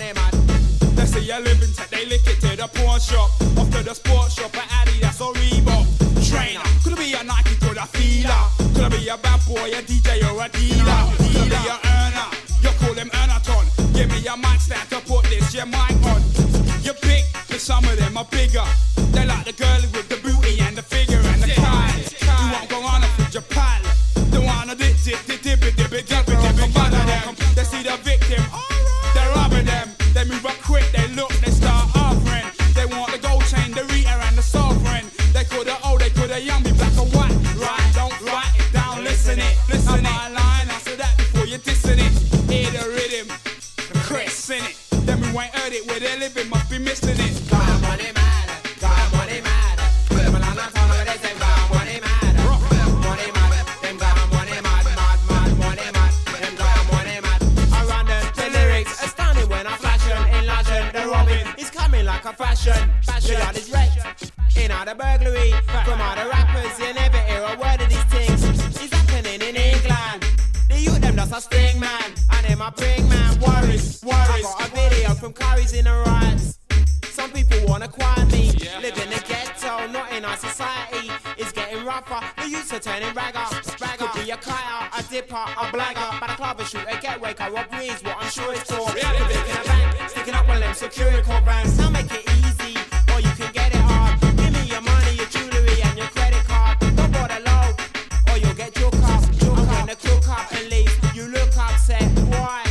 They say you're living tech, they lick it to the pawn shop. Off to the sports shop at Adidas or Reebok. Trainer, could it be a Nike, could a feeler? Could it be a bad boy, a DJ or a dealer? Could it be a earner? You call him Earnaton. Give me your mic stand to put this your mic on. You pick, but some of them are bigger. They like the girl with the booty and the figure and the kind. You won't go on with your pal. The one that dip, they see the victim, they're robbing them. They move up quick, they look, they start offering. They want the gold chain, the Rita and the sovereign. They coulda old, they coulda young, be black or white. Right, don't write it down, listen it. Listen my line, answer that before you're dissing it. Hear the rhythm, Chris in it. Then we ain't heard it, where they living, must be missing it. God money mad, God money mad. Like a fashion on his wreck. In all the burglary, from all the rappers, you never hear a word of these things. It's happening in England. The youth them just a sting man, and them a bring man worries. I got a video from Curry's in the riots. Some people wanna quiet me, live in the ghetto, not in our society. It's getting rougher, the youths are turning ragger. Could be a kiter, a dipper, a blagger, but a club, a shooter, getaway, car robberies, what I'm sure it's for. Living in a bank, sticking up with them security code brands. Now make it easy, or you can get it hard. Give me your money, your jewelry, and your credit card. Don't bother low, or you'll get your cup. And when the cook up and leave, you look upset. Why?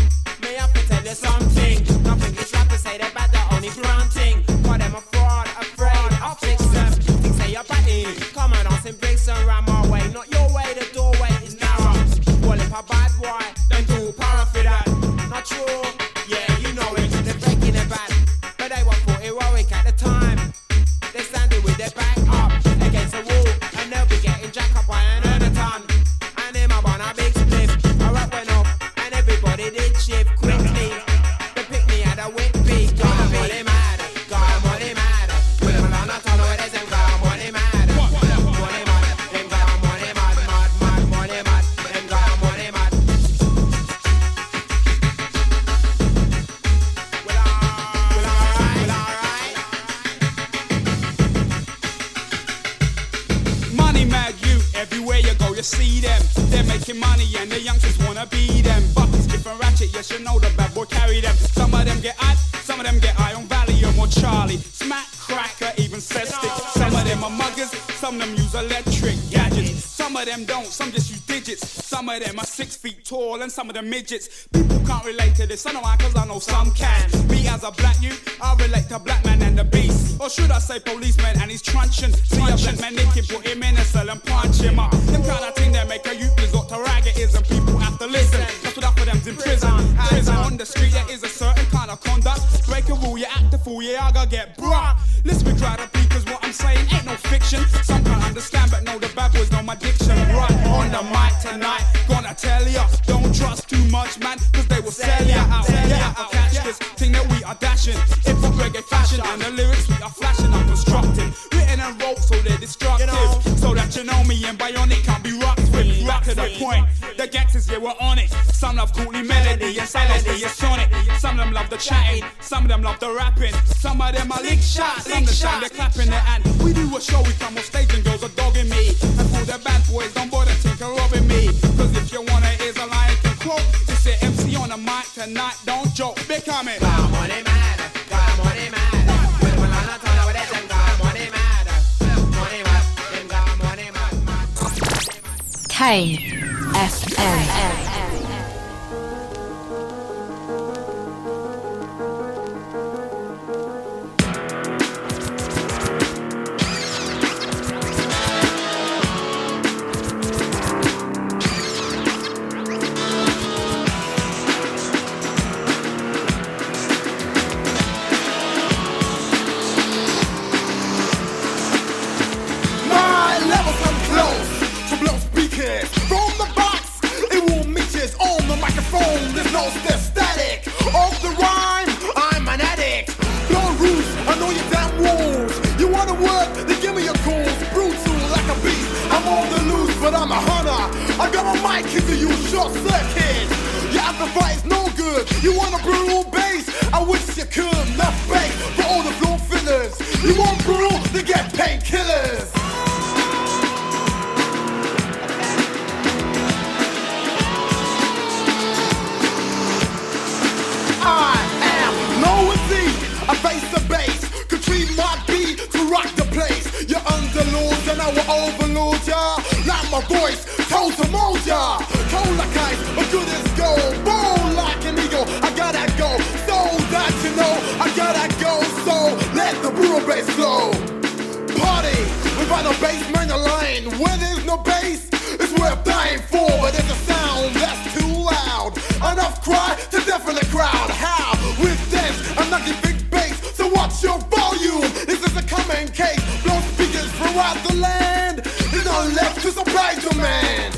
May I have to tell you something? Nothing these rappers say they're bad, they're only grunting. Call them a fraud, afraid, I'll fix them. Things say you're batty, come on, us and bring some ram our way. Not your way, the doorway is narrow. Well, if a bad boy, then do power for that. Not true, yeah, you know it. They're breaking it back, but they won't feel heroic at the time. They're standing with their back up against the wall, and they'll be getting jacked up by an Earnaton. And him up on a big split. A rap went off, and everybody did shift quickly. They picked me at a whip beat. God money mad, God money mad. With them on a tunnel, there's them God money mad. Money mad, them God money mad, mad, money mad. Them God money mad. Money mad you, everywhere you go you see them. They're making money and the youngsters wanna be them. Buckets different ratchet, you should know the bad boy carry them. Some of them get hot, some of them get Iron Valium or Charlie. Smack, cracker, even cystic. Some of them are muggers, some of them use electric gadgets. Some
Some of them don't, some just use digits. Some of them are 6 feet tall and some of them midgets. People can't relate to this, I know why, cause I know some can. Me as a black youth, I relate to black man and the beast. Or should I say policeman and he's truncheon. See a black man naked, put him in a cell and punch him up. Them kind of thing that make a youth resort to raggetism. People have to listen, that's what up for them's in prison. Prison on the street, there is a certain kind of conduct. Break a rule, you act a fool, yeah, I gotta get bruh. Let's be try to beat, cause what I'm saying ain't no fiction. Some can't understand, but know the bad boys know my diction. Right on the mic tonight, gonna tell ya, don't trust too much, man, cause they will sell ya out. Yeah, I'll catch this thing that we are dashing. Hip hop reggae fashion, and the lyrics we are flashing, I'm constructing. Written and wrote, so they're destructive. So that you know me and Bionic can't be rocked with. Rock to the point, the gangsters, yeah, we're on it. Some love coolly melody, and some love the sonic. Some of them love the chatting, some of them love the rapping. Some of them are lick shots, some of them they're clapping it. And we do a show, we come on stage and girls are dogging me. And for the bad boys, don't bother tinker robbing me. Cause if you wanna is a line can quote, just say MC on the mic tonight, don't joke. Big comment. Come on, man. Come on, man.
Kane FM.
From the box, it will meet you on the microphone. There's no static of the rhyme. I'm an addict. Blow roots, I know your damn walls. You wanna work? Then give me your calls. Brutal like a beast. I'm on the loose, but I'm a hunter. I got my mic into you, short circuit. Your amplifier is no good. You want a brutal bass? I wish you could. Enough bass for all the floor fillers. You want brutal? Then get painkillers. I face the bass, could treat my beat to rock the place. You're underlords and I will overlord ya. Like my voice, told to mold ya. Cold like ice, but good as gold. Bold like an eagle, I gotta go. So that you know, I gotta go. So let the brutal bass flow. Party without no bass, man, a line. Where there's no bass, it's worth dying for. But there's a sound that's too loud. Enough cry to deafen the crowd. How? With this, I'm not giving. So what's your volume? Is this a common case? Blow speakers throughout the land. There's no left to supply demand.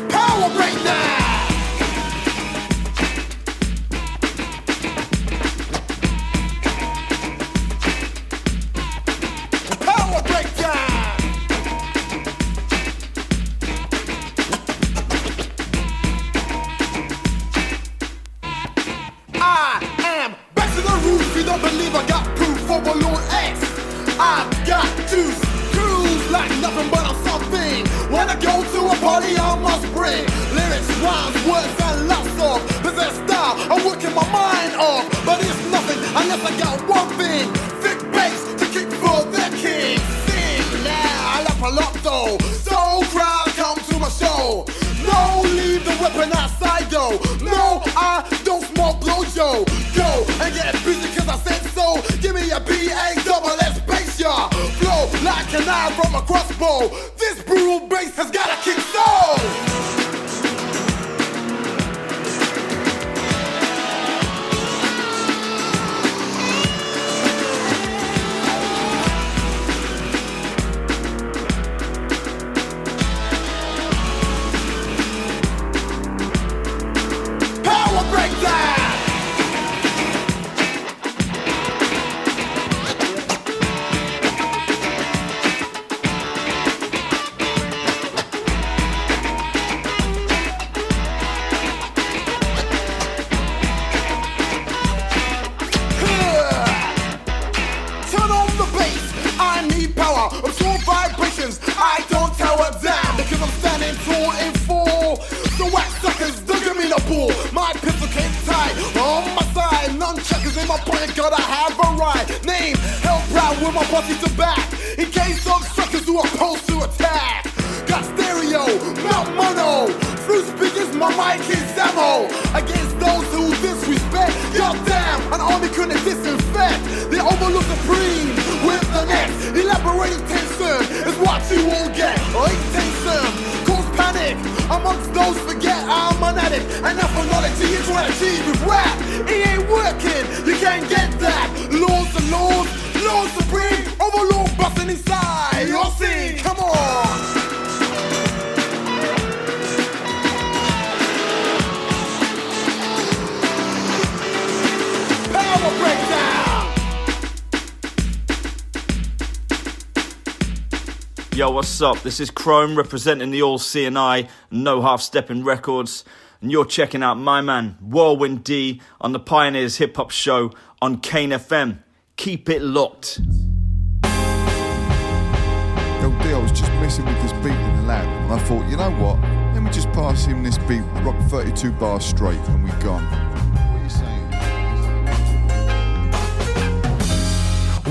Power break now! This brutal bass has gotta kick soul! suckers, I don't tell a damn, because I'm standing tall in full. The whack suckers, don't give me the ball. My pistol came tight on my side. Nunchuckers in my pocket, gotta have a right. Name, hell proud with my Posse to back. In case of suckers who are opposed to attack. Got stereo, not mono. Through speakers, my mic is ammo. Against those who disrespect. Goddamn, an army couldn't disinfect. The Overlord supreme with the next. Elaborating tension is what you will get. Tension, cause panic. Amongst those forget I'm an addict. Enough of knowledge you try to achieve with rap. It ain't working, you can't get that. Lords and lords, Lord supreme. Overlord busting inside your scene, come on.
Yo, what's up? This is Chrome representing the All C&I, No Half Stepping Records, and you're checking out my man Whirlwind D on the Pioneers Hip Hop Show on Kane FM. Keep it locked.
Yo, D, I was just messing with this beat in the lab, and I thought, you know what? Let me just pass him this beat, rock 32 bars straight, and we're gone. What are you saying?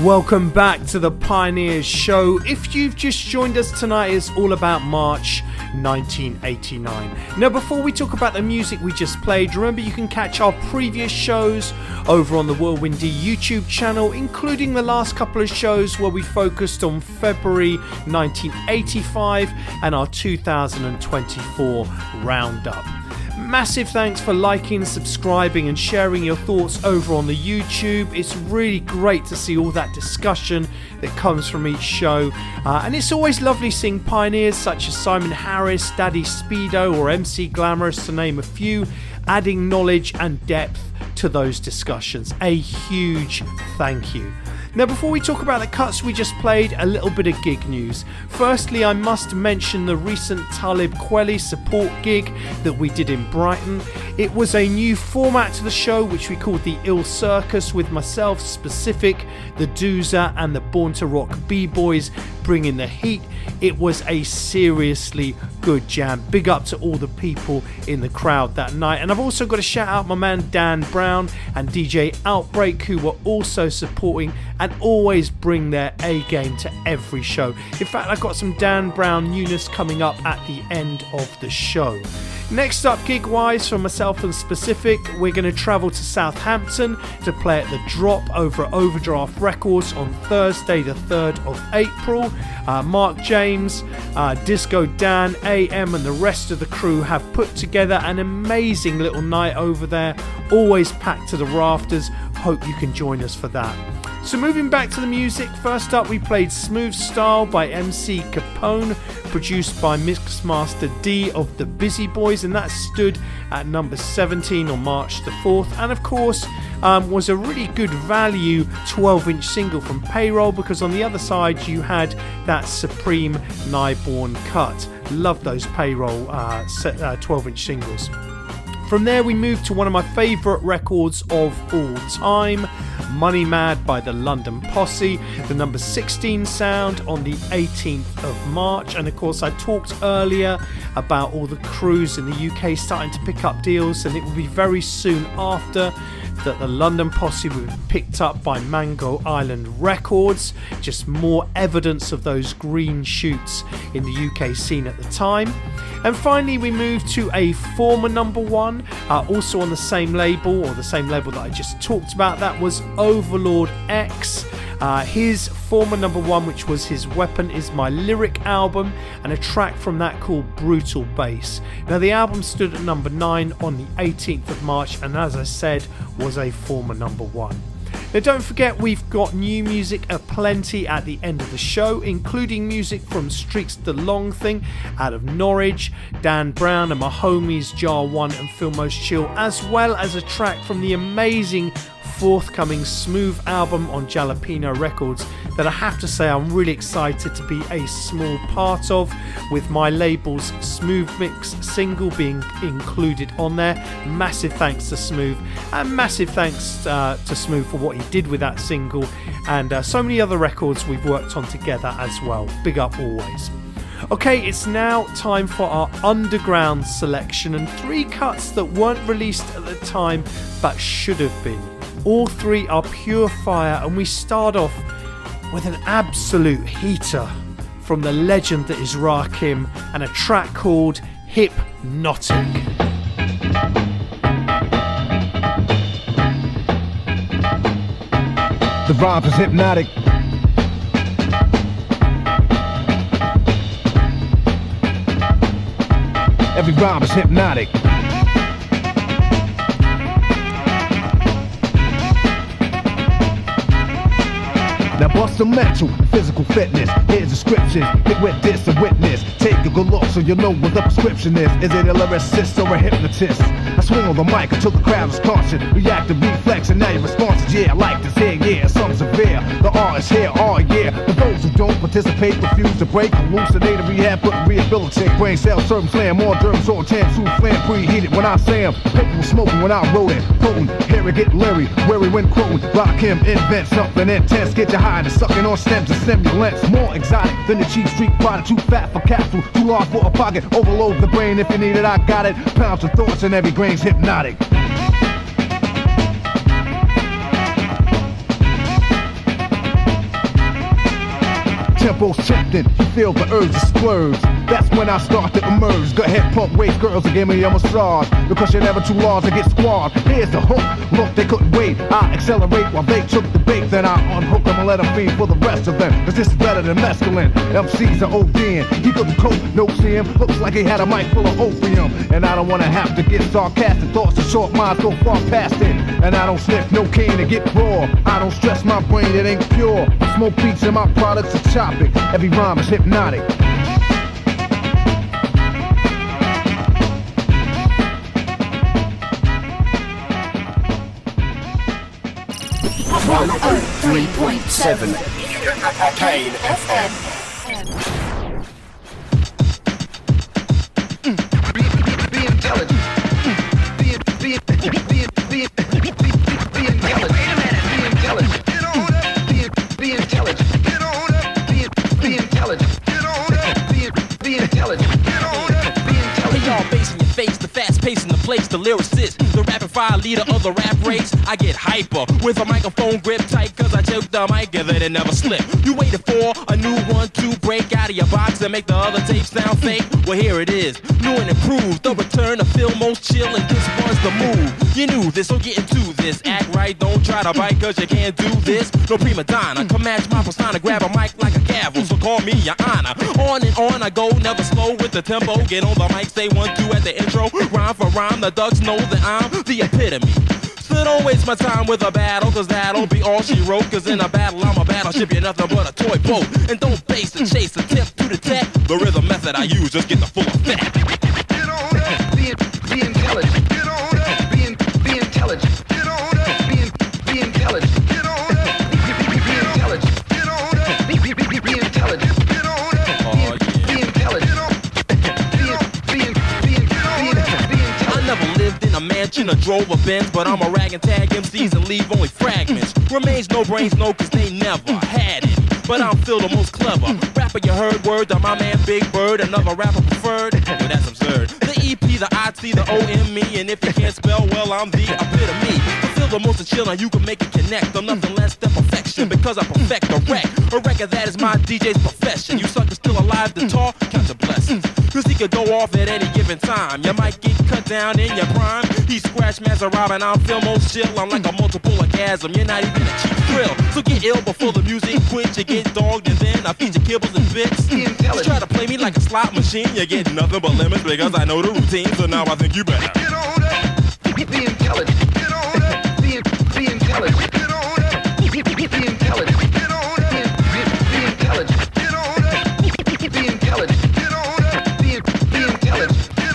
Welcome back to the Pioneers Show. If you've just joined us tonight, it's all about March 1989. Now, before we talk about the music we just played, remember you can catch our previous shows over on the Whirlwind D YouTube channel, including the last couple of shows where we focused on February 1985 and our 2024 roundup. Massive thanks for liking, subscribing and sharing your thoughts over on the YouTube. It's really great to see all that discussion that comes from each show, and it's always lovely seeing pioneers such as Simon Harris, Daddy Speedo or MC Glamorous, to name a few, adding knowledge and depth to those discussions. A huge thank you. Now, before we talk about the cuts we just played, a little bit of gig news. Firstly, I must mention the recent Talib Kweli support gig that we did in Brighton. It was a new format to the show, which we called the Ill Circus, with myself, Specific, the Doozer and the Born to Rock B-Boys bringing the heat. It was a seriously good jam. Big up to all the people in the crowd that night. And I've also got to shout out my man Dan Brown and DJ Outbreak, who were also supporting and always bring their A game to every show. In fact, I've got some Dan Brown newness coming up at the end of the show. Next up, gig-wise, from myself and Specific, we're going to travel to Southampton to play at the Drop over at Overdraft Records on Thursday the 3rd of April. Mark James, Disco Dan, AM and the rest of the crew have put together an amazing little night over there, always packed to the rafters. Hope you can join us for that. So moving back to the music, first up we played Smooth Style by MC Capone, produced by Mixmaster D of the Busy Boys, and that stood at number 17 on March the 4th, and of course was a really good value 12-inch single from Payroll, because on the other side you had that Supreme Nyborn cut. Love those Payroll 12-inch singles. From there we moved to one of my favourite records of all time, Money Mad by the London Posse, the number 16 sound on the 18th of March. And of course I talked earlier about all the crews in the UK starting to pick up deals, and it will be very soon after that the London Posse will be picked up by Mango Island Records. Just more evidence of those green shoots in the UK scene at the time. And finally we moved to a former number one, also on the same label, or the same label that I just talked about. That was Overlord X. His former number one, which was his Weapon Is My Lyric album, and a track from that called Brutal Bass. Now the album stood at number 9 on the 18th of March, and as I said, was a former number one. Now don't forget, we've got new music aplenty at the end of the show, including music from Streaks the Long Thing out of Norwich, Dan Brown and my homies Jar One and Phill Most Chill, as well as a track from the amazing forthcoming Smoove album on Jalapeno Records that I have to say I'm really excited to be a small part of, with my label's Smoove Mix single being included on there. Massive thanks to Smoove, and massive thanks to Smoove for what he did with that single, and so many other records we've worked on together as well. Big up always. Okay, it's now time for our underground selection, and 3 cuts that weren't released at the time but should have been. All 3 are pure fire, and we start off with an absolute heater from the legend that is Rakim, and a track called Hypnotic.
The vibe is hypnotic. Every rhyme is hypnotic. Now bust some mental and physical fitness. Here's descriptions, hit with this and witness. Take a good look so you know what the prescription is. Is it a lyricist or a hypnotist? I swing on the mic until the crowd is conscious. React to reflex and now your response is yeah, I like this here, yeah, something severe. The R is here, oh yeah. For those who don't participate, refuse to break, hallucinate and rehab, but rehabilitate. Brain cells, certain slam, more germs, all chance, two flame, preheated when I say them. People smoking when I wrote it. Potent, hear it get leery, weary when quoting. Rakim invent something intense, get you high and sucking on stems and stimulants. More exotic than the cheap street product, too fat for capsule, too large for a pocket. Overload the brain if you need it, I got it. Pounds of thoughts and every grain's hypnotic. Tempo's tempting, you feel the urge to splurge. That's when I start to emerge. Go ahead, pump waist girls and give me a massage, because you're never too large to get squashed. Here's the hook, look, they couldn't wait. I accelerate while they took the bait. Then I unhook them and let them feed for the rest of them, cause this is better than mescaline. MC's are ODing, he got the coat, no see him. Looks like he had a mic full of opium. And I don't wanna have to get sarcastic. Thoughts and short minds go far past it. And I don't sniff no cane to get raw. I don't stress my brain, it ain't pure. I smoke beats and my products are topic. Every rhyme is hypnotic.
.7 Kane FM.
Be intelligent. Be intelligent. Be intelligent. Be intelligent. Be intelligent. Be intelligent.
Hey y'all, bass in your face, the fast pace in the place, the lyricist, the rapid fire leader of the rap race. I get hyper with a microphone grip tight, cause I choke the mic and then it never slip. You waited for a new one to break out of your box and make the other tapes sound fake? Well, here it is, new and improved, the return of Phill, most chill, and this one's the move. You knew this, so get into this. Act right, don't try to bite, cause you can't do this. No prima donna, come match my persona, grab a mic like a gavel, so call me your honor. On and on I go, never slow with the tempo. Get on the mic, say 1, 2 at the intro. Rhyme for rhyme, the thugs know that I'm the epitome. So don't waste my time with a battle, cause that'll be all she wrote. Cause in a battle, I'm a battleship, you're nothing but a toy boat. And don't base and chase, attempt to detect the rhythm method I use, just get the full effect.
Get on up, be intelligent. Get on up, be intelligent. Get on up, be intelligent. Get on up, be intelligent. Get on up, be intelligent. Get on up, be intelligent.
I never lived in a mansion or drove a Benz, but I'm a rag and tag MCs and leave only fragments. Remains no brains, no, cause they never had it. But I'm Phill, the most clever rapper you heard. Word to my man Big Bird, another rapper preferred. Well, that's absurd. The EP, the IT, the OME, and if you can't spell, well, I'm the epitome. I feel the most chill, and you can make it connect. I'm nothing less than perfection, because I perfect a wreck. A record that is my DJ's profession. You suckers still alive to talk, count your blessings. Cause he could go off at any given time. You might get cut down in your prime. He's Scratch Master Robin, I'm Phill, most chill. I'm like a multiple orgasm, you're not even a cheap thrill. So get ill before the music quits. You get dogged and then I feed you kibbles and bits. You try to play me like a slot machine, you get nothing but lemons because I know the routine. So now I think you better
get on up, be intelligent. Get on up, be intelligent. Get on up, be intelligent. Get on up, be intelligent. Get on up, be intelligent. Get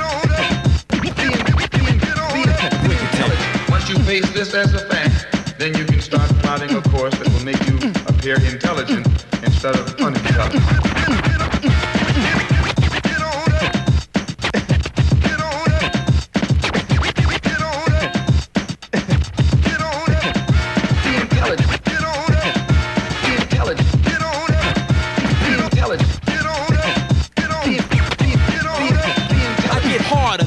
on up, be intelligent. Get on up, be intelligent.
Once you face this as a fact, then
will make you appear intelligent instead of unintelligent.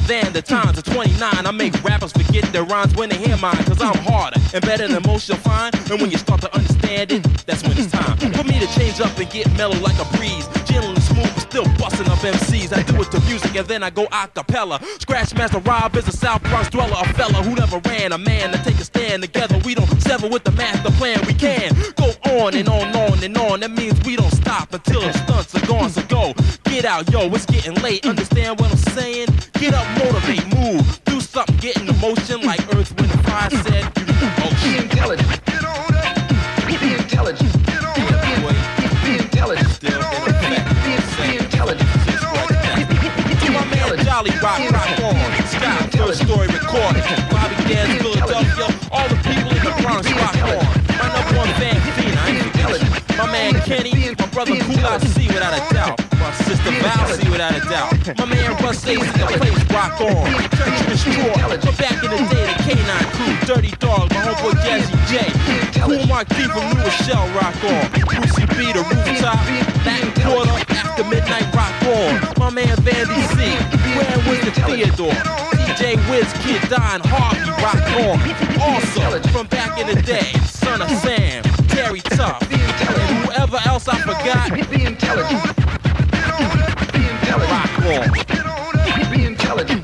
Than the times of 29, I make rappers forget their rhymes when they hear mine, cause I'm harder and better than most you'll find. And when you start to understand it, that's when it's time for me to change up and get mellow like a breeze. Gentle and smooth, but still busting up MCs. I do it to music and then I go a cappella. Scratch Master Rob is a South Bronx dweller, a fella who never ran, a man to take a stand together. We don't sever with the master plan, we can go on and on and on. That means we don't stop until the stunts are gone. So go, get out, yo, it's getting late. Understand what I'm saying? Get up, motivate, move, do something, get in motion like Earth, Wind, and Fire said. Be intelligent. Be intelligent. Be intelligent. Still be intelligent. To my man Jolly Rock on. Sky, first story recorded. Bobby Dance, Philadelphia, all the people in the Bronx rock on. My number one fan, Fina, I ain't intelligent. My man Kenny, my brother Cool, I see without a doubt. My sister Val, see without a doubt. My man Russ Ace in the place, rock on. Church Destroy, but back in the day, the K9 crew, Dirty Dog, my homeboy Jazzy J. Cool Mark D from New Rochelle, rock on. Brucey B, the rooftop, Latin Quarter, after midnight, rock on. My man Vandy C, Grand Wizard Theodore, DJ Wiz Kid, Don Harvey, rock on. Also, from back in the day, Son of Sam, Terry Tough, and whoever else I forgot, be intelligent. Rock on. Be intelligent.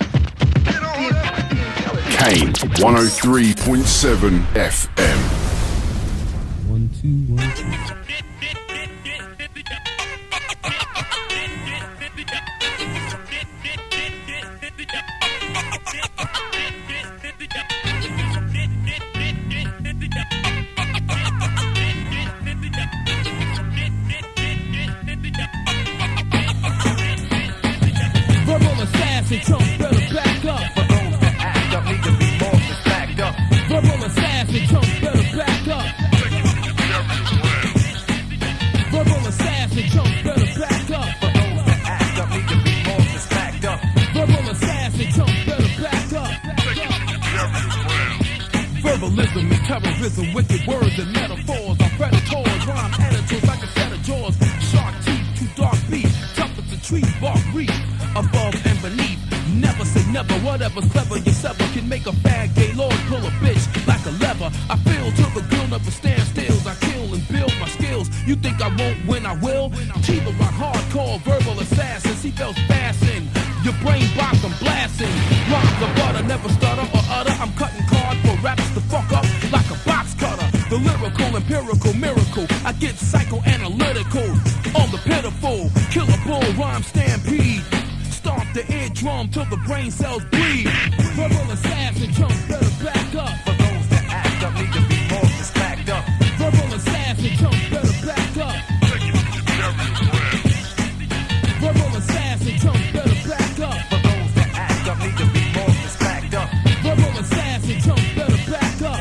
Kane 103.7 FM.
1, 2, 1, 2.
Verbal assassin, Trump better back up.
For those that act up, need to be more than backed up.
Verbal assassin, Trump better back up. Verbal assassin, Trump better back up.
For those that act up, need to be more than backed up.
Verbal assassin, Trump better back up. Verbalism is terrorism, wicked words and metaphors are predators, rhyme editors like a set of jaws. Shark teeth, too dark beat, tough as a tree, bark reef, above and beneath. Never say never, whatever's clever, you sever can make a bad gay lord pull a bitch like a lever. I feel till the girl never stand stills. I kill and build my skills. You think I won't when I will? Chiba rock hardcore, verbal assassins. He feels fasten. Your brain box, I'm blasting. Rhymes of butter, never stutter or utter. I'm cutting cards for raps to fuck up like a box cutter. The lyrical, empirical miracle. I get psychoanalytical on the pitiful. Killer bull, rhyme stampede. Stomp the eardrum till the brain cells bleed. Verbal assassin, Trump better back up.
For those that act up, need to be more than stacked up.
Verbal assassin, Trump better back up. Verbal assassin, Trump better back up.
For those that act up, need to be more than stacked up.
Verbal assassin, Trump better back up.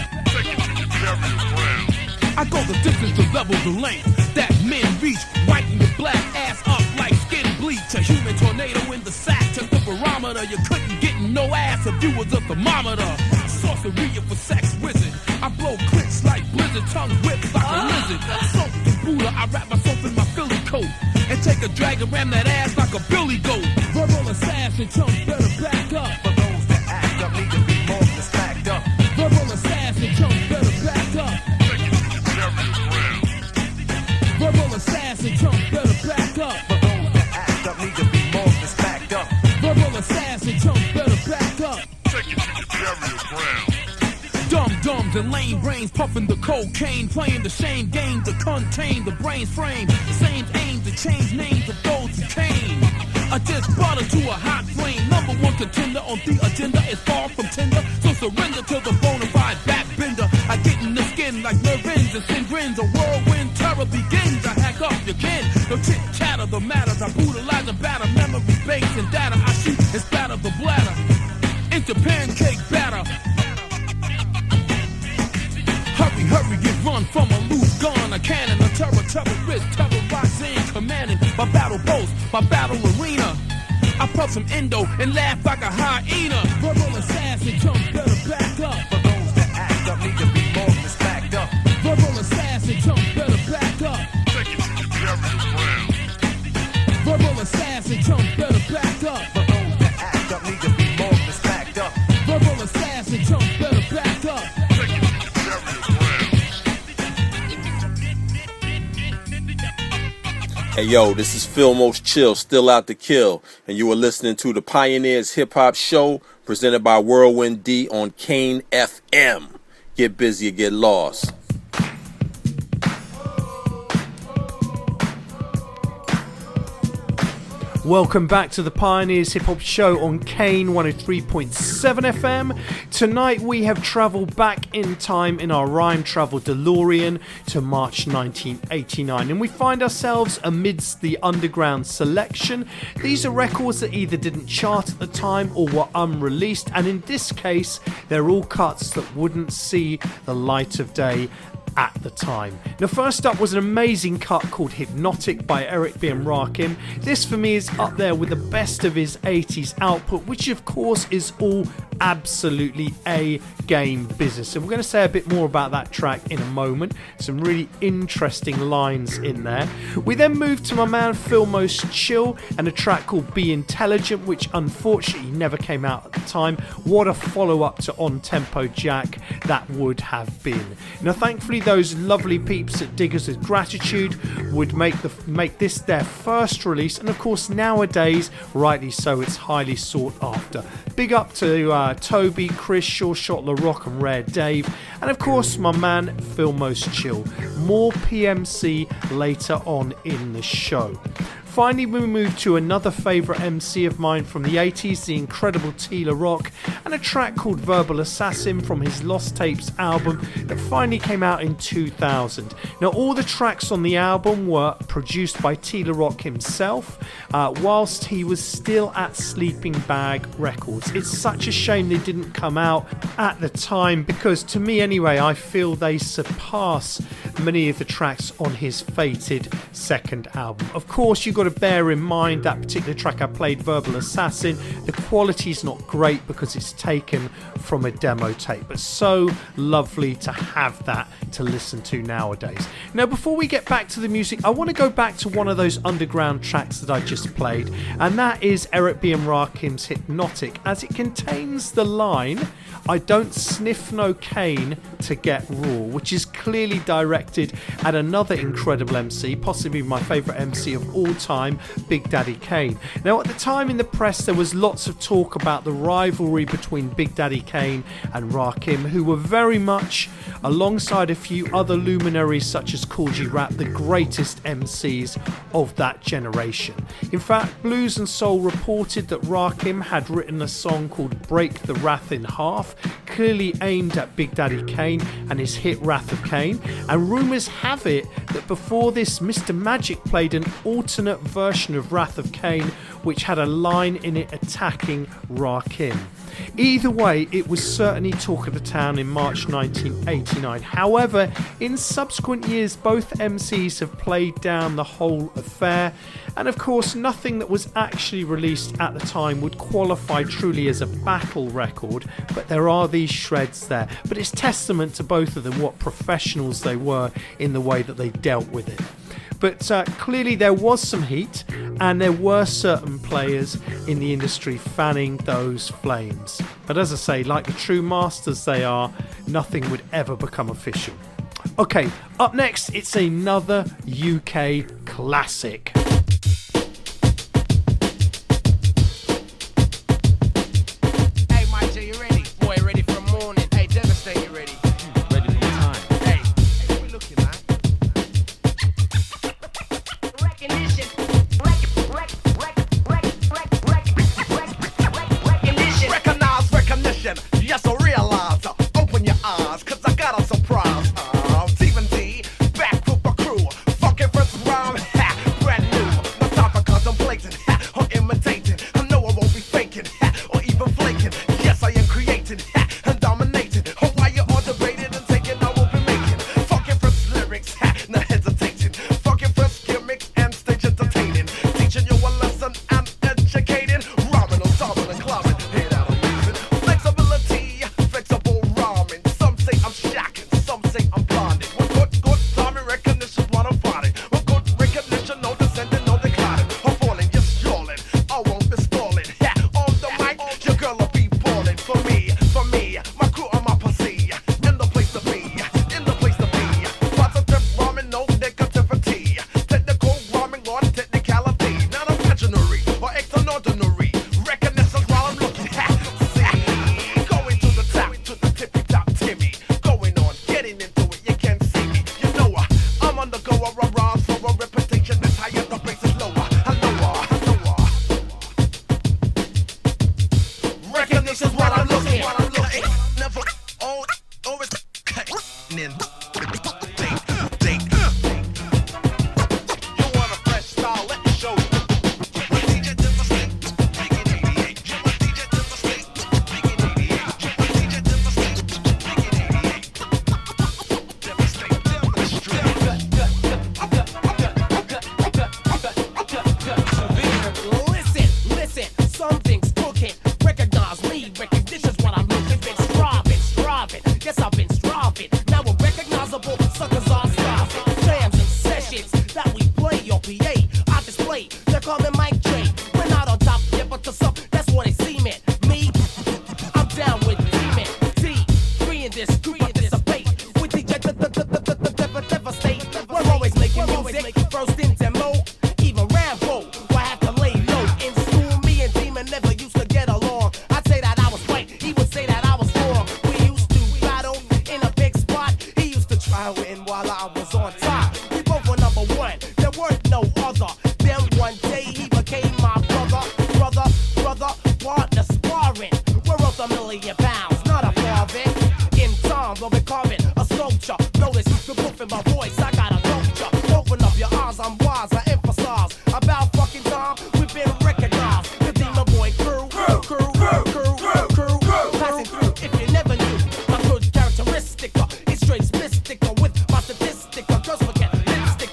I go the distance, the level, the length that men reach, whiten your black ass up like skin bleach. A human tornado in the sack, just the barometer. You couldn't get no ass if you was a thermometer. Sorcery for sex wizard. I blow clicks like blizzard, tongue whips like a lizard. Soak the Buddha, I wrap myself in my Philly coat and take a drag and ram that ass like a billy goat. Verbal assassin, Trump better back up.
For those that act up, need to be more than stacked up.
Verbal assassin, Trump better back up. Verbal assassin, Trump better back up.
For those that act up, need to be more than stacked up.
Verbal assassin, Trump better back up. Dum-dums and lame brains puffing the cocaine, playing the shame game to contain the brain's frame. The same aim to change names of those who came. I just brought her to a hot flame. Number one contender on the agenda is far from tender, so surrender to the bona fide backbender. I get in the skin like nerve ends and sin grins. A whirlwind terror begins. I hack up your kin. No chit chatter, the matters. I brutalize and batter memory banks and data. I shoot and spatter the bladder into pancake batter. Hurry, hurry, get run from a loose gun. my battle arena. I puff some endo and laugh like a hyena. Verbal assassin, jump, better back up.
For those that act up, need to be more than stacked up.
Verbal assassin, jump, better back up.
Take it to the burial ground.
Verbal assassin, jump, better back up.
For those that act up, need to be more than stacked up.
Verbal assassin, jump, better back up.
Take it to the burial ground.
Hey yo, this is Phill Most Chill, still out to kill, and you are listening to the Pioneers Hip Hop Show presented by Whirlwind D on Kane FM. Get busy or get lost.
Welcome back to the Pioneers Hip Hop Show on Kane 103.7 FM. Tonight we have travelled back in time in our rhyme travel DeLorean to March 1989, and we find ourselves amidst the underground selection. These are records that either didn't chart at the time or were unreleased, and in this case they're all cuts that wouldn't see the light of day at the time. Now, first up was an amazing cut called Hypnotic by Eric B. and Rakim. This for me is up there with the best of his 80s output, which of course is all absolutely A-game business. And we're going to say a bit more about that track in a moment. Some really interesting lines in there. We then moved to my man Phill Most Chill and a track called Be Intelligent, which unfortunately never came out at the time. What a follow-up to On Tempo Jack that would have been. Now, thankfully, those lovely peeps at Diggers with Gratitude would make this their first release, and of course nowadays, rightly so, it's highly sought after. Big up to Toby, Chris, Sure Shot, La Rock and Rare Dave, and of course my man Phill Most Chill. More PMC later on in the show. Finally, we move to another favourite MC of mine from the 80s, the incredible Tila Rock, and a track called Verbal Assassin from his Lost Tapes album that finally came out in 2000. Now, all the tracks on the album were produced by Tila Rock himself, whilst he was still at Sleeping Bag Records. It's such a shame they didn't come out at the time, because to me anyway, I feel they surpass many of the tracks on his fated second album. Of course, you've got to bear in mind that particular track I played, Verbal Assassin, the quality's not great because it's taken from a demo tape, but so lovely to have that to listen to nowadays. Now, before we get back to the music, I want to go back to one of those underground tracks that I just played, and that is Eric B. and Rakim's Hypnotic, as it contains the line, "I don't sniff no cane to get raw," which is clearly directed at another incredible MC, possibly my favourite MC of all time, Big Daddy Kane. Now, at the time in the press there was lots of talk about the rivalry between Big Daddy Kane and Rakim, who were very much, alongside a few other luminaries such as Kool G Rap, the greatest MCs of that generation. In fact, Blues and Soul reported that Rakim had written a song called Break the Wrath in Half, clearly aimed at Big Daddy Kane and his hit Wrath of Kane, and rumours have it that before this, Mr. Magic played an alternate version of Wrath of Kane which had a line in it attacking Rakim. Either way, it was certainly talk of the town in March 1989. However, in subsequent years, both MCs have played down the whole affair, and of course nothing that was actually released at the time would qualify truly as a battle record, but there are these shreds there. But it's testament to both of them what professionals they were in the way that they dealt with it. But clearly there was some heat, and there were certain players in the industry fanning those flames. But as I say, like the true masters they are, nothing would ever become official. Okay, up next, it's another UK classic.
Hey, Mike J, you ready? Boy, ready for the morning. Hey, Devastate, you ready? Ready for the time. Hey, we looking, man.
Recognition, yes, I realize. Open your eyes, cause I got a surprise. Steven D, back with my crew. Funky first round, brand new.
They call me Mike Dre. We're not on top, yeah, but to some, that's what they see, man. Me, I'm down with D-Man. D, free in this, group participate. With DJ devastate. We're always making music, first in demo, even Rambo. I have to lay low. In school, me and Demon never used to get along. I'd say that I was right, he would say that I was wrong. We used to battle in a big spot. He used to try to win while I was on top. We both were number one, there weren't no other. Then one day he became my brother, partner sparring. We're worth £1 million, not a farthing. In time, we'll be carving a sculpture. Notice the proof in my voice, I got a culture. Open up your eyes, I'm wise, I emphasize. About fucking time, we've been recognized. The Demon Boy crew. Passing through, if you never knew, my good characteristic is straight mystic with my statistic. Girls forget lipstick,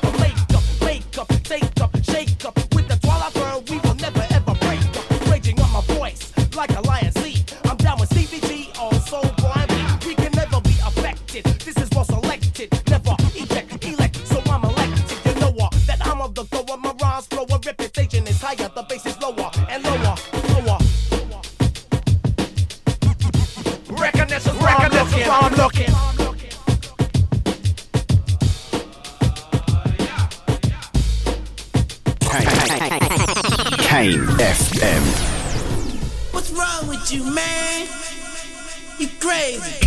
makeup, take up, shake up. With the Twilight girl, we will never ever break up. Raging on my voice, like a lion's leap. I'm down with CVG, also blind. We can never be affected. This is what's elected, never elect. So I'm elected. You know what? That I'm of the goer. My rhymes flow, a reputation is higher. The bass is lower and lower. Recognition's where I'm looking.
Kane FM.
What's wrong with you, man? You crazy.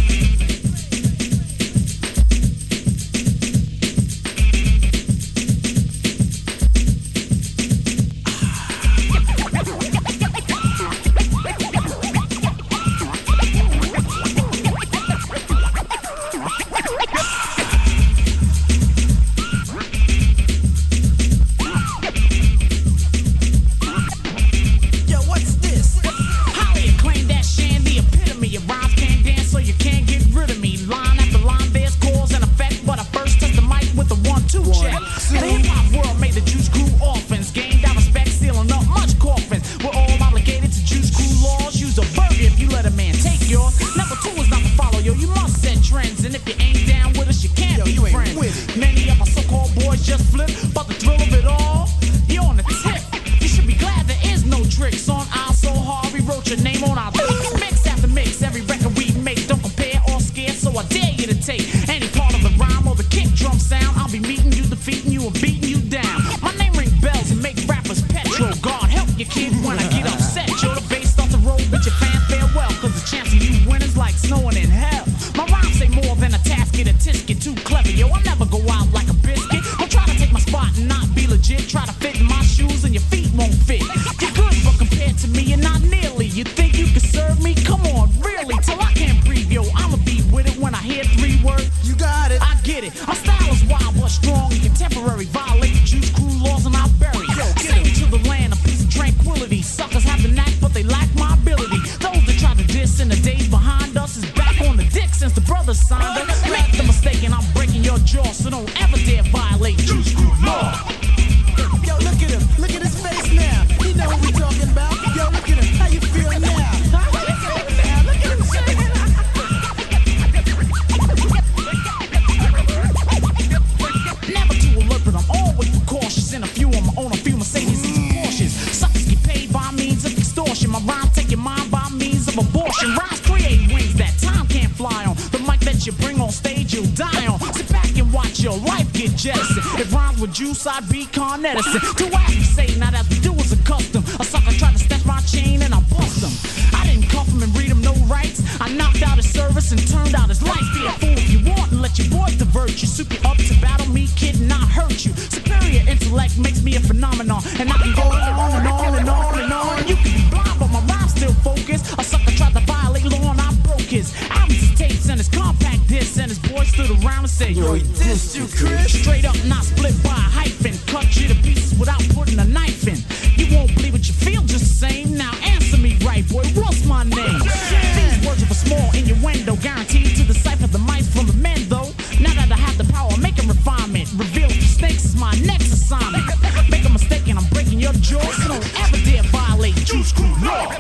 I'd be Con Edison. To ask me say, now that we do is a custom. A sucker tried to snatch my chain and I bust him. I didn't cuff him and read him no rights. I knocked out his service and turned out his lights. Be a fool if you want and let your boys divert you. Soup you up to battle me, kid, not hurt you. Superior intellect makes me a phenomenon. And I can go on and on and on and on. You can be blind, but my rhyme's still focused. A sucker tried to violate law and I broke his albums, his tapes, and his compact discs. And his boys stood around and said, yo, he dissed you, Chris. Straight up, not split by a hyphen. Cut you to pieces without putting a knife in. You won't believe what you feel just the same. Now answer me right, boy, what's my name? These words of a small innuendo, guaranteed to decipher the mice from the men, though. Now that I have the power, make a refinement. Reveal the snakes is my next assignment. Make a mistake and I'm breaking your jaw, so don't ever dare violate Juice Crew law.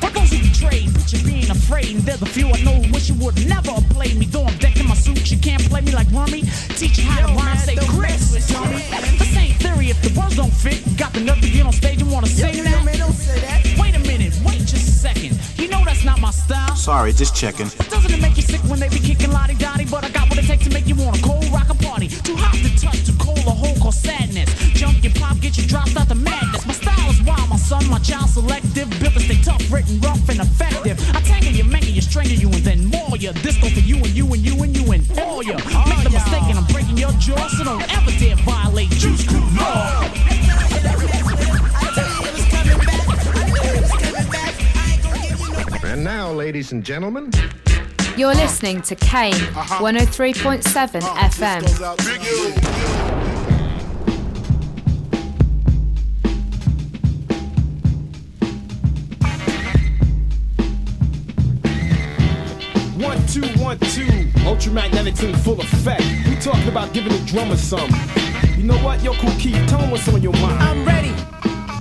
For those who betrayed, picture being afraid.
waiting. There's a few I know who wish you would never have played me. Though I'm decked in my suit, you can't play me like Rummy. Teach you how to rhyme, say Chris. This ain't theory if the words don't fit. Got the nerve to get on stage and wanna sing that?
Don't say that.
Wait a minute, wait just a second. You know that's not my style.
Sorry, just checking.
Doesn't it make you sick when they be kicking lottie-dottie? But I got what it takes to make you want a cold rock a party. Too hot to touch, too cold a hole called sadness. Jump your pop, get you dropped out the madness. My style is wild, my son, my child selective. Built to stay tough, written, rough, and effective. I tangle you, mangle you, strangle you, and then maul you. Disco for you and you and you and you and all you. Make the mistake and I'm breaking your jaw, so don't ever dare violate Juice Crew law.
And now, ladies and gentlemen,
You're listening to Kane 103.7 FM.
One, two, ultramagnetics in full effect. We talking about giving the drummer some. You know what? Yo, cool, keep tone what's on your mind.
I'm ready,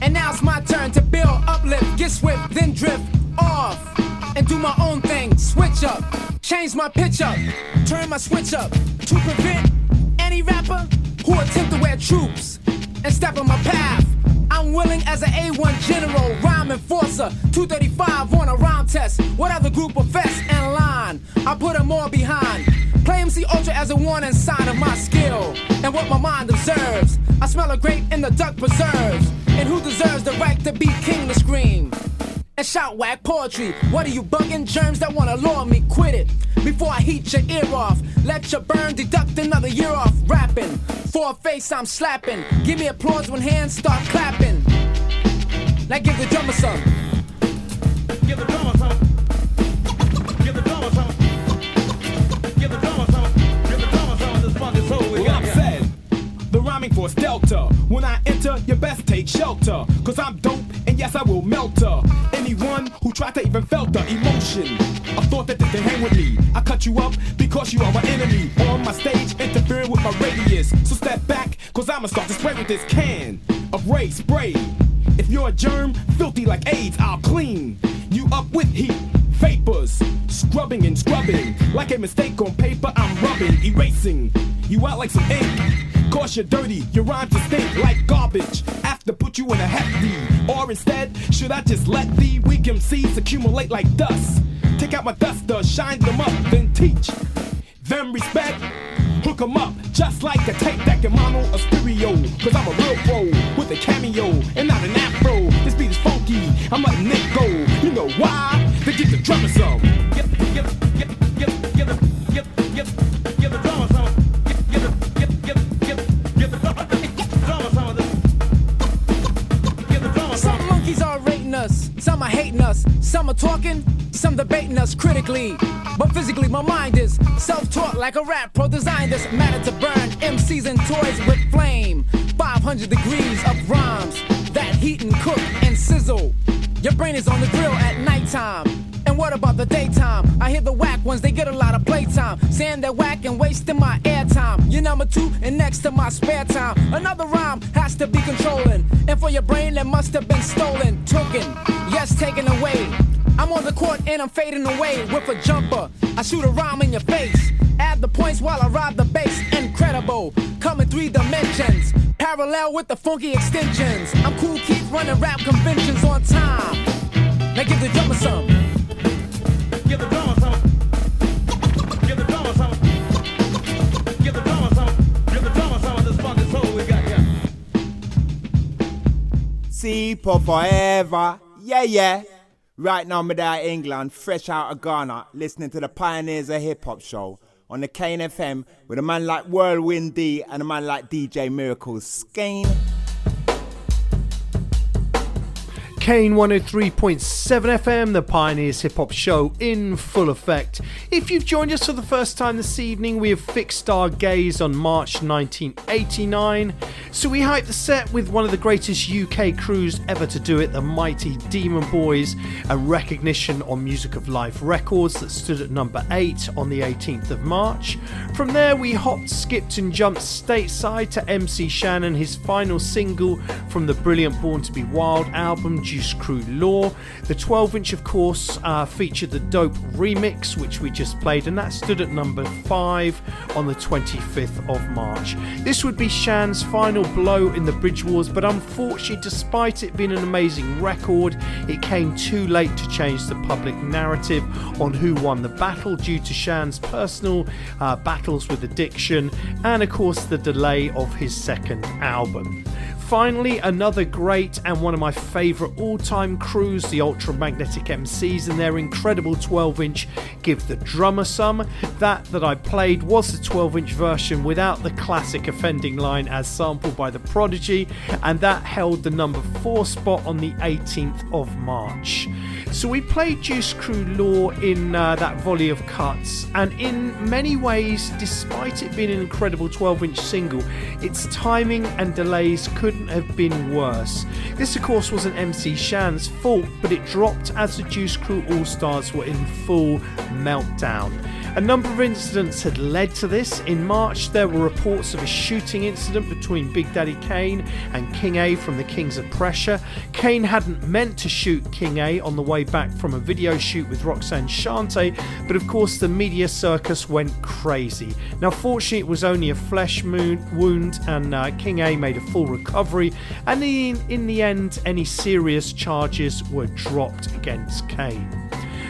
and now it's my turn to build, uplift, get swift, then drift off, and do my own thing. Switch up, change my pitch up, turn my switch up to prevent any rapper who attempt to wear troops and step on my path. I'm willing as an A1 general, rhyme enforcer, 235 on a rhyme test. What other group profess and line? I put them all behind. Play MC Ultra as a warning sign of my skill and what my mind observes. I smell a grape in the duck preserves. And who deserves the right to be king to scream and shout whack poetry? What are you bugging germs that wanna lure me? Quit it before I heat your ear off. Let you burn, deduct another year off rapping. For a face I'm slapping. Give me applause when hands start clapping. Now give the drummer some.
Give the drummer some. Give the drummer some. Give the drummer some. Give the drummer some. This funky soul we got. Well, I'm said, the rhyming force delta. When I enter, you best take shelter. Cause I'm dope, and yes, I will melt her. Anyone who tried to even felt the emotion, I thought that they could hang with me. I cut you up because you are my enemy. On my stage, interfering with my radius. So step back, cause I'ma start to spray with this can of ray spray. If you're a germ, filthy like AIDS, I'll clean you up with heat, vapors, scrubbing and scrubbing. Like a mistake on paper, I'm rubbing, erasing you out like some ink. Cause you're dirty, your rhymes to stink like garbage. After put you in a hefty, or instead, should I just let the weak MCs accumulate like dust? Take out my duster, shine them up, then teach them respect. Hook 'em up, just like a tape that can mono a stereo. Cause I'm a real pro, with a cameo, and not an afro. This beat is funky, I'm letting it go. You know why? They get the drummer some. Give the drummer some.
Some monkeys are rating us, some are hating us, some are talking, some debating us critically. But physically my mind is self-taught like a rap pro. Designed this matter to burn MCs and toys with flame. 500 degrees of rhymes that heat and cook and sizzle. Your brain is on the grill at nighttime. And what about the daytime? I hear the whack ones, they get a lot of playtime. Saying they're whack and wasting my airtime. You're number 2 and next to my spare time. Another rhyme has to be controlling. And for your brain that must have been stolen. Taken, yes, taken away. I'm on the court and I'm fading away with a jumper. I shoot a rhyme in your face. Add the points while I ride the bass. Incredible, come in 3 dimensions. Parallel with the funky extensions. I'm cool, keep running rap conventions on time. Now give the drummer some.
Give the drummer some. Give the drummer some. Give the drummer some. Give the drummer some of this funky soul we got here.
See, for forever. Yeah. Right now, I'm out of England, fresh out of Ghana, listening to the Pioneers of Hip Hop show on the Kane FM with a man like Whirlwind D and a man like DJ Miracles. Skane.
Kane 103.7 FM, the Pioneers Hip Hop Show in full effect. If you've joined us for the first time this evening, we have fixed our gaze on March 1989. So we hyped the set with one of the greatest UK crews ever to do it, the mighty Demon Boys, and recognition on Music of Life Records that stood at number 8 on the 18th of March. From there we hopped, skipped and jumped stateside to MC Shannon, his final single from the brilliant Born to Be Wild album, Juice Crew Law. The 12-inch, of course, featured the Dope remix, which we just played, and that stood at number 5 on the 25th of March. This would be Shan's final blow in the Bridge Wars, but unfortunately, despite it being an amazing record, it came too late to change the public narrative on who won the battle due to Shan's personal battles with addiction and, of course, the delay of his second album. Finally, another great and one of my favourite all-time crews, the Ultramagnetic MCs, and their incredible 12-inch Give the Drummer Some. That I played was the 12-inch version without the classic offending line as sampled by The Prodigy, and that held the number 4 spot on the 18th of March. So we played Juice Crew Law in that volley of cuts, and in many ways, despite it being an incredible 12-inch single, its timing and delays couldn't have been worse. This of course wasn't MC Shan's fault, but it dropped as the Juice Crew All-Stars were in full meltdown. A number of incidents had led to this. In March, there were reports of a shooting incident between Big Daddy Kane and King A from the Kings of Pressure. Kane hadn't meant to shoot King A on the way back from a video shoot with Roxanne Shante, but of course the media circus went crazy. Now fortunately it was only a flesh wound, and King A made a full recovery, and in the end any serious charges were dropped against Kane.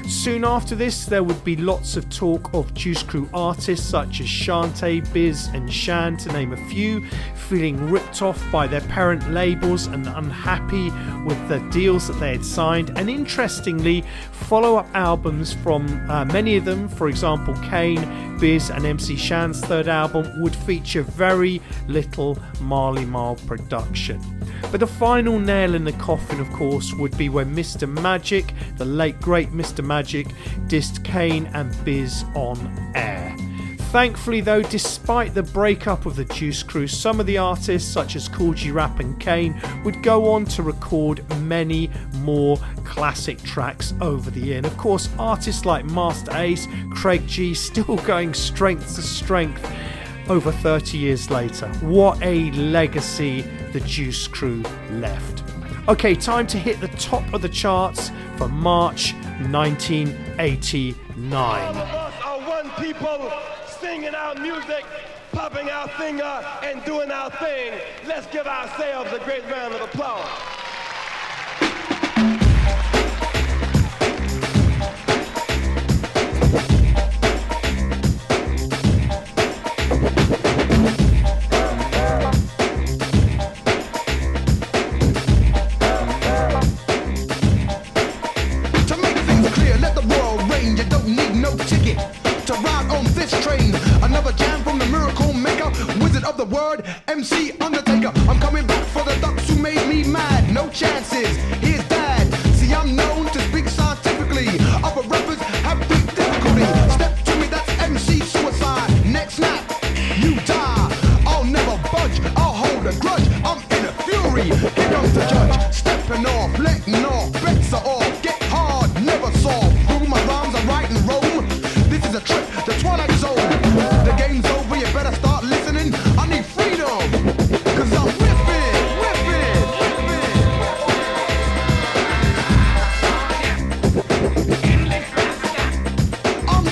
Soon after this, there would be lots of talk of Juice Crew artists such as Shante, Biz and Shan, to name a few, feeling ripped off by their parent labels and unhappy with the deals that they had signed. And interestingly, follow-up albums from many of them, for example Kane, Biz and MC Shan's third album, would feature very little Marley Marl production. But the final nail in the coffin, of course, would be when Mr. Magic, the late great Mr. Magic, dissed Kane and Biz on air. Thankfully though, despite the breakup of the Juice Crew, some of the artists such as Kool G Rap and Kane would go on to record many more classic tracks over the year. And of course, artists like Master Ace, Craig G, still going strength to strength over 30 years later. What a legacy the Juice Crew left. Okay, time to hit the top of the charts for March 1989.
All of us are one people, singing our music, popping our finger, and doing our thing. Let's give ourselves a great round of applause.
Another jam from the miracle maker, wizard of the word, MC Undertaker. I'm coming back for the ducks who made me mad. No chances, here's dad. See, I'm known to speak scientifically. Upper rappers have big difficulty. Step to me, that's MC suicide. Next snap, you die. I'll never budge, I'll hold a grudge. I'm in a fury. Here comes the judge. Stepping off, letting off, bets are off. Get hard, never soft. Through my rhymes, I write and roam. This is a trip, the Twilight Zone. The game's over, you better start listening. I need freedom, cause I'm ripping. I'm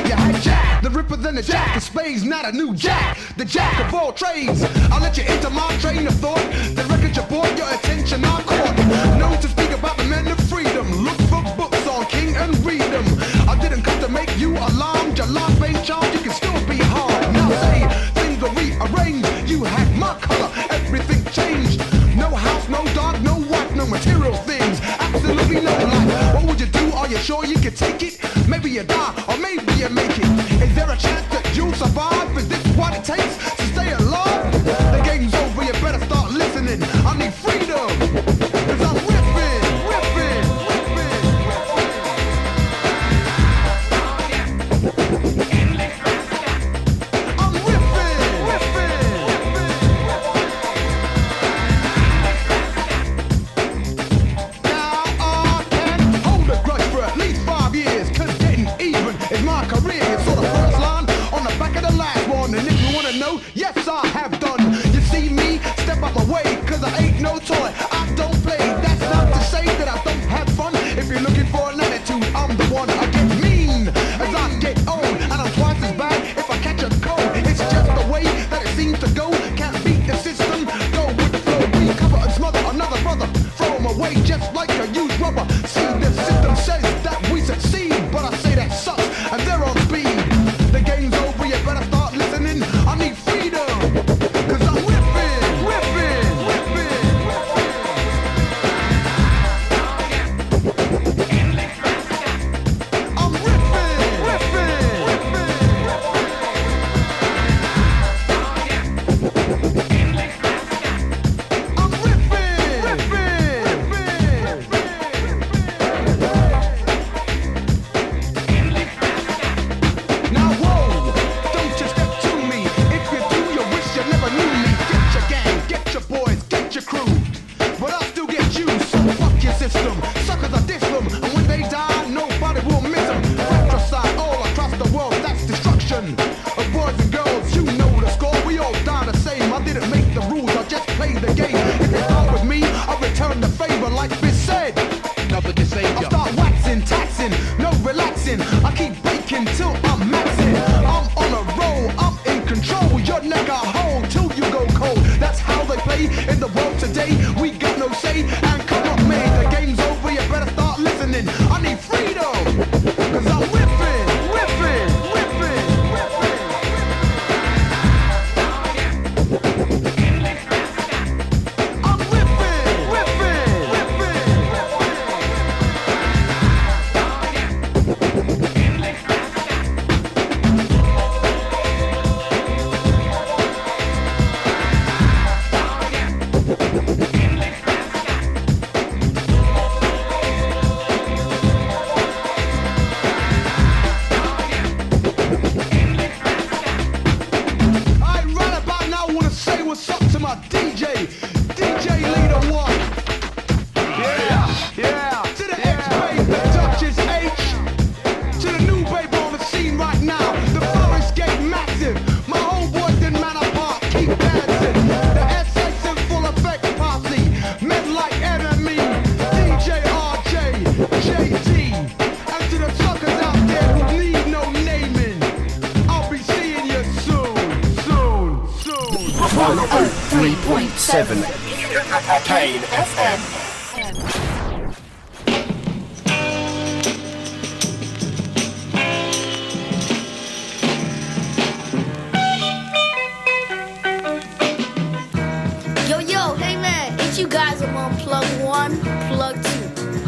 You had Jack, the Ripper than the Jack of Spades, not a new Jack. The Jack of all trades. I'll let you into my train of thought. The record you bought, your attention I caught. Known to speak about the men of freedom. Look for books on King and read them. I didn't come to make you alarmed. Your life ain't charged, you can still be hard. Now say, things are rearranged. You had my color, everything changed. No house, no dog, no wife, no material things. Absolutely no life. What would you do? Are you sure you could take it? Maybe you die, or maybe you make it. Is there a chance that you'll survive? Is this what it takes to stay alive? The game's over, you better start listening. I need freedom, cause I'm ripping. I'm ripping. Now I can hold a grudge for at least 5 years, cause getting even is my career. It's sort of first line on the back of the line. the rules, I just play the game. If you start with me, I return the favor like Fizz said.
Never to save
I
ya.
start waxing, taxing, no relaxing. I keep breaking till I'm maxing. I'm on a roll, I'm in control. Your neck I hold till you go cold. That's how they play in the world today. We got no say, and come on, man, the game's over. You better start listening. I need freedom, cause I'm whipping, whipping, whipping, whipping. I'm whipping, whipping, whipping, what's up to my DJ Leader One. Yeah. To the X-Babe that touches H. To the new babe on the scene right now. The Forest Gate Massive. My homeboy didn't man apart. Keep dancing. The SX in full effect Posse. Men like enemy. DJ RJ. JT. And to the suckers out there who need no naming. I'll be seeing you soon.
103.7 Kane FM.
Yo, hey man, ain't you guys among plug 1, plug 2,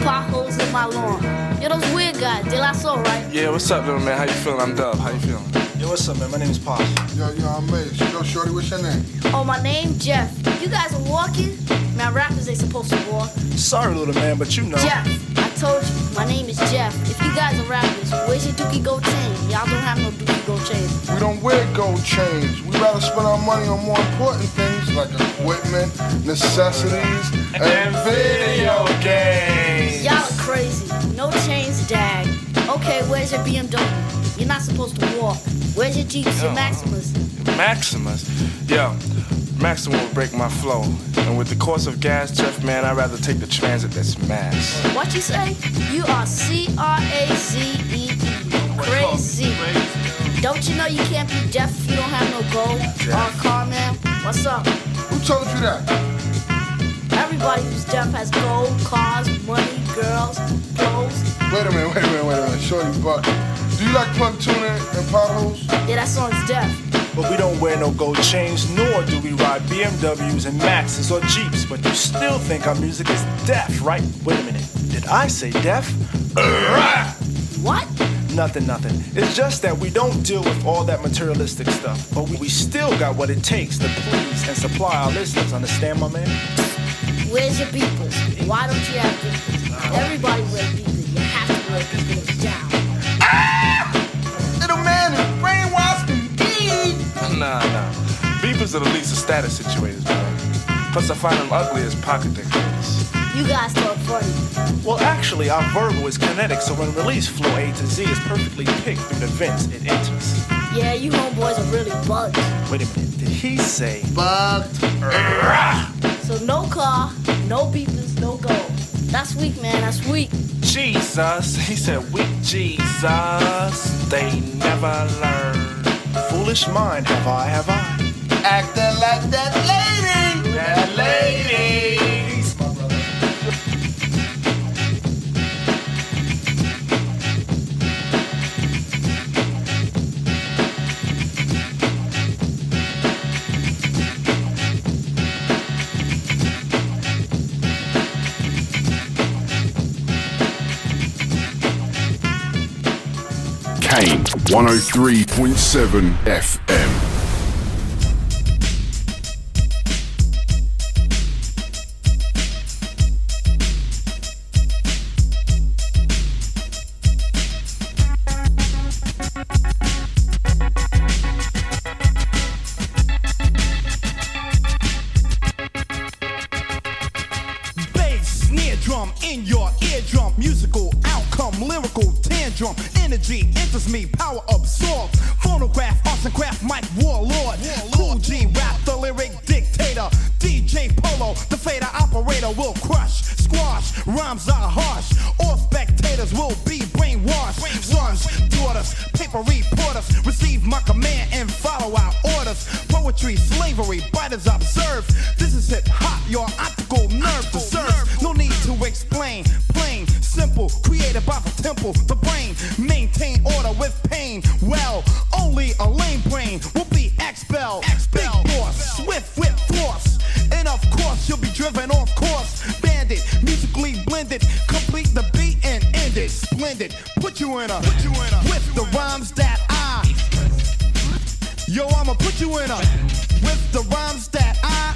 potholes in my lawn? Yo, those weird guys, De La Soul, right?
Yeah, what's up, little man? How you feeling? I'm Dub. How you feeling?
Yo, what's up, man? My name is Posse.
Yo, I'm Mell. Yo, shorty, what's your name?
Oh, my name, Jeff. You guys are walking? Man, rappers ain't supposed to walk.
Sorry, little man, but you know.
Jeff, I told you, my name is Jeff. If you guys are rappers, where's your Dookie Gold chain? Y'all don't have no Dookie Gold chain.
We don't wear gold chains. We rather spend our money on more important things like equipment, necessities, and video games.
Y'all are crazy. No chains, dag. Okay, where's your BMW? You're not supposed to walk. Where's your Jeeps, your Maximus?
Maximus? Yo, Maximus will break my flow. And with the cost of gas, Jeff, man, I'd rather take the transit that's mass.
What you say? You are C-R-A-Z-E-E. Crazy. Don't you know you can't be deaf if you don't have no gold? Car man, what's up?
Who told you that?
Everybody who's deaf has gold, cars, money, girls, clothes.
Wait a minute. Shorty buck. Do you like plug tuning and potholes?
Yeah, that song's deaf.
But we don't wear no gold chains, nor do we ride BMWs and Maxes or Jeeps. But you still think our music is deaf, right? Wait a minute. Did I say deaf?
What?
Nothing. It's just that we don't deal with all that materialistic stuff. But we still got what it takes to please and supply our listeners. Understand, my man?
Where's your beepers? Why don't you have beepers? Everybody wears beepers. You have to wear beepers down.
Little man is brainwashed indeed.
Nah. Beepers are the least of status situators, man. Plus, I find them ugly as pocket dictators.
You guys talk funny.
Well, actually, our verbal is kinetic, so when released, flow A to Z is perfectly picked through the vents it enters.
Yeah, you homeboys are really bugged.
Wait a minute, did he say
bugged?
So no car, no beepers, no gold. That's weak, man, that's weak.
Jesus, he said weak Jesus. They never learn.
Foolish mind, have I?
Acting like that lady.
That lady.
Kane 103.7 FM.
Bass, snare drum in your eardrum, musical outcome. come lyrical tantrum. Energy enters me, power absorbed. Phonograph, arts and craft, mic warlord. Cool G, rap, the lyric dictator. DJ Polo, the fader operator will crush, squash. Rhymes are harsh. All spectators will be brainwashed. Sons, daughters, paper reporters receive my command and follow our orders. Poetry, slavery, biters observe. This is hip hop, your optical nerve deserves. No need to explain, plain, simple, created by the temple, the brain. Maintain order with pain. Well, only a lame brain will be expelled. Big boss, swift with force. And of course, you'll be driven off course. Bandit, musically blended, complete the beat and end it. Splendid, put you in a with the rhymes that I. Yo, I'ma put you in a with the rhymes that I.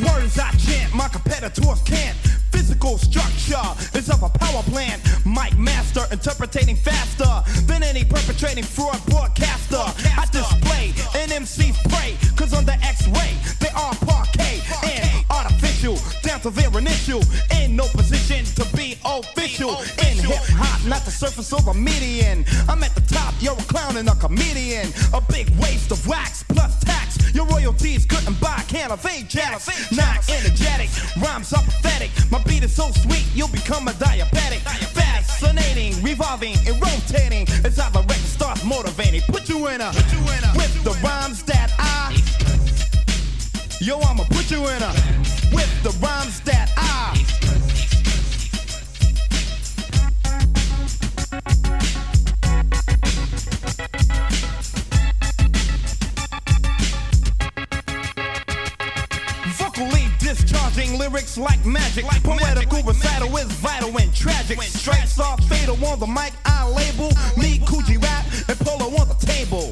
Words I chant, my competitors can't. Physical structure is of a power plant. Mic master, interpreting faster than any perpetrating fraud broadcaster. I display an MC's prey, cause on the X-ray they are parquet and artificial, down to their initial. In no position to be official. In hip-hop, not the surface of a median. I'm at the top, you're a clown and a comedian. A big waste of wax plus tax. Your royalties couldn't buy a can of Ajax. Not energetic, rhymes are pathetic. My beat is so sweet, you'll become a diabetic. Fascinating, revolving and rotating. It's how the record starts motivating. Put you in a with the rhymes that I. Yo, I'ma put you in a with the rhymes that I. Vocally discharging lyrics like magic. Poetical recital is vital and tragic. Strikes are fatal on the mic, I label me Coogee rap and Polo on the table.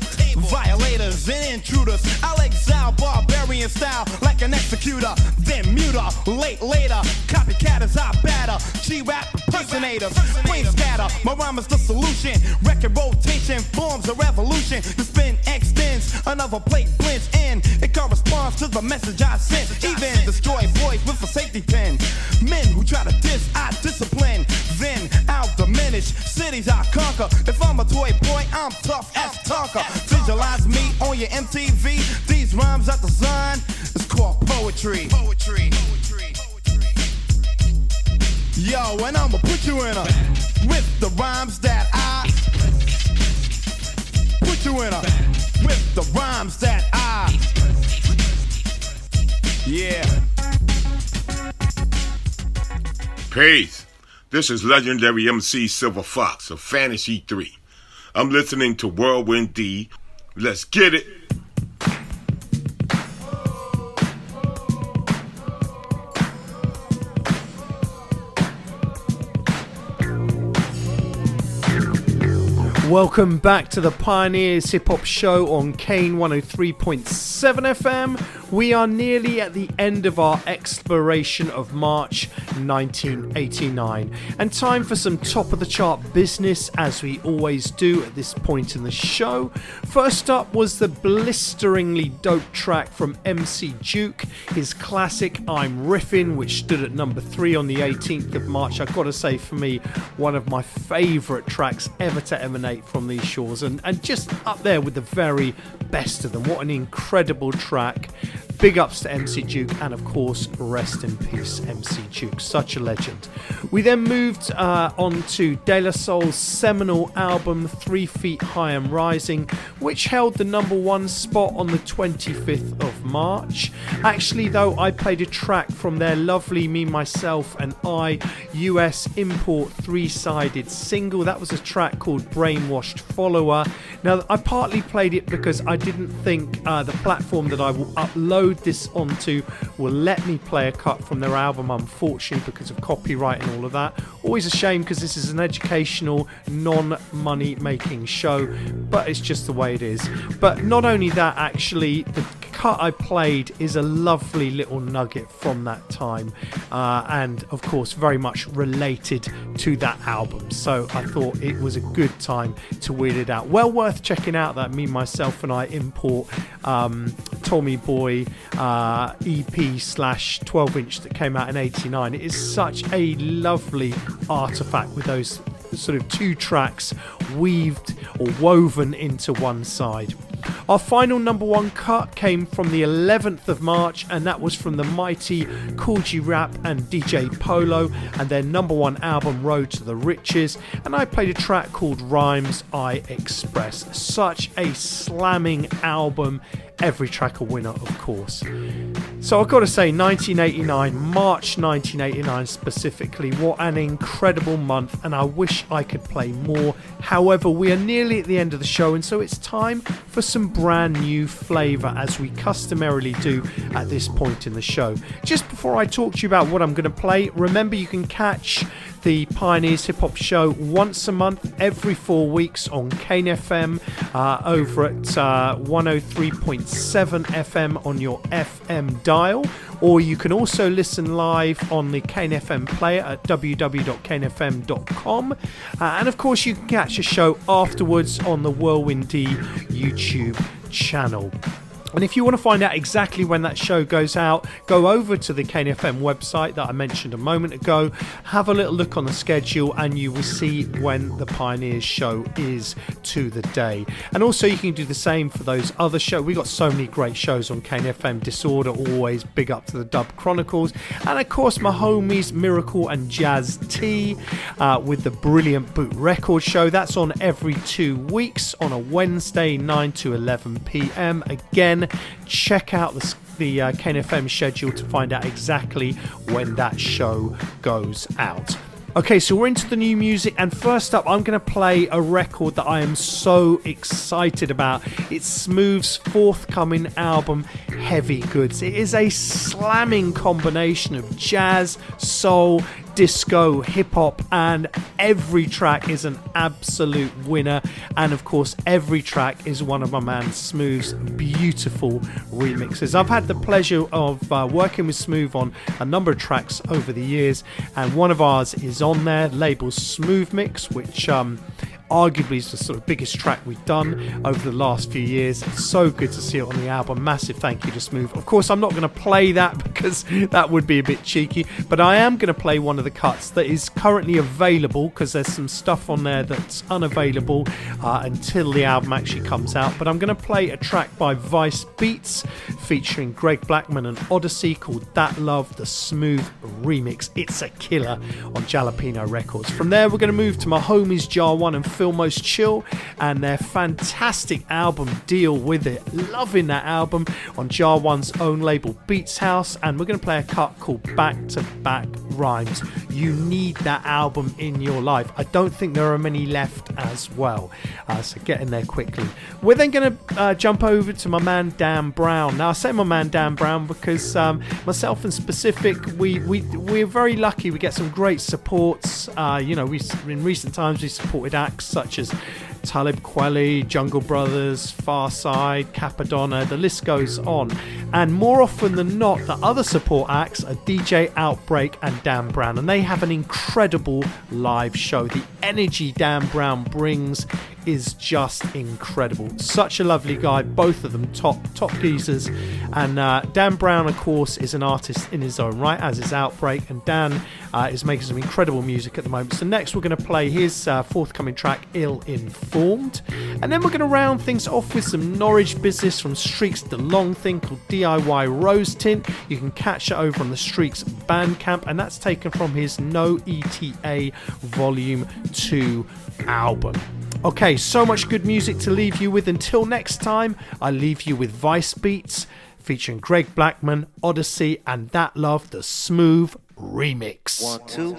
Violators and intruders, I'll exile barbarian style like an executor. Then muter, late later, copycat as I batter. G-rap impersonators, brain scatter. My rhyme is the solution. Record rotation forms a revolution. The spin extends, another plate blends in. It corresponds to the message I sent. Even destroy boys with a safety pin. Men who try to diss, I discipline. Then I'll diminish cities I conquer. If I'm a toy boy, I'm tough as Tonka. Visualize me on your MTV. These rhymes I design, it's called poetry. Yo, and I'ma put you in a with the rhymes that I. Put you in a with the rhymes that I. Yeah.
Peace. This is legendary MC Silver Fox of Fantasy 3. I'm listening to Whirlwind D. Let's get it.
Welcome back to the Pioneers Hip Hop Show on Kane 103.7 FM. We are nearly at the end of our exploration of March 1989, and time for some top of the chart business, as we always do at this point in the show. First up was the blisteringly dope track from MC Duke, his classic I'm Riffin', which stood at number 3 on the 18th of March. I've got to say, for me, one of my favourite tracks ever to emanate from these shores, and just up there with the very best of them. What an incredible track. Big ups to MC Duke, and of course, rest in peace, MC Duke. Such a legend. We then moved on to De La Soul's seminal album 3 Feet High and Rising, which held the number 1 spot on the 25th of March. Actually, though, I played a track from their lovely Me, Myself and I US import 3-sided single. That was a track called Brainwashed Follower. Now, I partly played it because I didn't think the platform that I will upload this onto will let me play a cut from their album, unfortunately, because of copyright and all of that. Always a shame, because this is an educational, non-money making show, but it's just the way it is. But not only that, actually, the cut I played is a lovely little nugget from that time, and of course very much related to that album, so I thought it was a good time to wheel it out. Well worth checking out that Me, Myself and I Import Tommy Boy EP / 12 inch that came out in 89. It is such a lovely artifact with those sort of two tracks weaved or woven into one side. Our final number one cut came from the 11th of March, and that was from the mighty Kool G Rap and DJ Polo and their number one album Road to the Riches, and I played a track called Rhymes I Express. Such a slamming album, every track a winner, of course. So I've got to say, 1989, March 1989 specifically, what an incredible month, and I wish I could play more. However, we are nearly at the end of the show, and so it's time for some brand new flavour, as we customarily do at this point in the show. Just before I talk to you about what I'm going to play, remember you can catch the Pioneers Hip Hop Show once a month, every 4 weeks on Kane FM, over at 103.7 FM on your FM dial, or you can also listen live on the Kane FM player at www.kanefm.com, and of course you can catch a show afterwards on the Whirlwind D YouTube channel. And if you want to find out exactly when that show goes out, go over to the KNFM website that I mentioned a moment ago, have a little look on the schedule, and you will see when the Pioneers show is to the day. And also you can do the same for those other shows. We've got so many great shows on KNFM. Disorder, always big up to the Dub Chronicles. And of course my homies Miracle and Jazz T with the brilliant Boot Record show. That's on every 2 weeks on a Wednesday, 9 to 11 p.m. Again, check out the KNFM schedule to find out exactly when that show goes out. Okay, so we're into the new music, and first up I'm going to play a record that I am so excited about. It's Smoove's forthcoming album, Heavy Goods. It is a slamming combination of jazz, soul, disco, hip-hop, and every track is an absolute winner, and of course every track is one of my man Smoove's beautiful remixes. I've had the pleasure of working with Smoove on a number of tracks over the years, and one of ours is on there, labeled Smoove Mix, which arguably is the sort of biggest track we've done over the last few years. It's so good to see it on the album. Massive thank you to Smoove. Of course, I'm not going to play that because that would be a bit cheeky, but I am going to play one of the cuts that is currently available, because there's some stuff on there that's unavailable until the album actually comes out. But I'm going to play a track by Vice Beats featuring Greg Blackman and Odyssey called That Love, the Smoove remix. It's a killer on Jalapeno Records. From there, we're going to move to my homies Jar One and Phill Most Chill and their fantastic album Deal With It. Loving that album on Jar One's own label Beats House, and we're going to play a cut called Back to Back Rhymes. You need that album in your life. I don't think there are many left as well, so get in there quickly. We're then going to jump over to my man Dan Brown. Now I say my man Dan Brown because myself and Specific, we're very lucky. We get some great supports. In recent times we supported acts such as Talib Kweli, Jungle Brothers, Farside, Capadonna, the list goes on. And more often than not, the other support acts are DJ Outbreak and Dan Brown, and they have an incredible live show. The energy Dan Brown brings is just incredible. Such a lovely guy, both of them top geezers. And Dan Brown, of course, is an artist in his own right, as is Outbreak, and Dan is making some incredible music at the moment. So next we're going to play his forthcoming track, Ill Informed, and then we're going to round things off with some Norwich business from Streaks the Long Thing called DIY Rose Tint. You can catch it over on the Streaks Bandcamp, and that's taken from his No ETA Volume 2 album. Okay, so much good music to leave you with. Until next time, I leave you with Vice Beats featuring Greg Blackman, Odyssey, and That Love, the Smoove remix.
1, 2.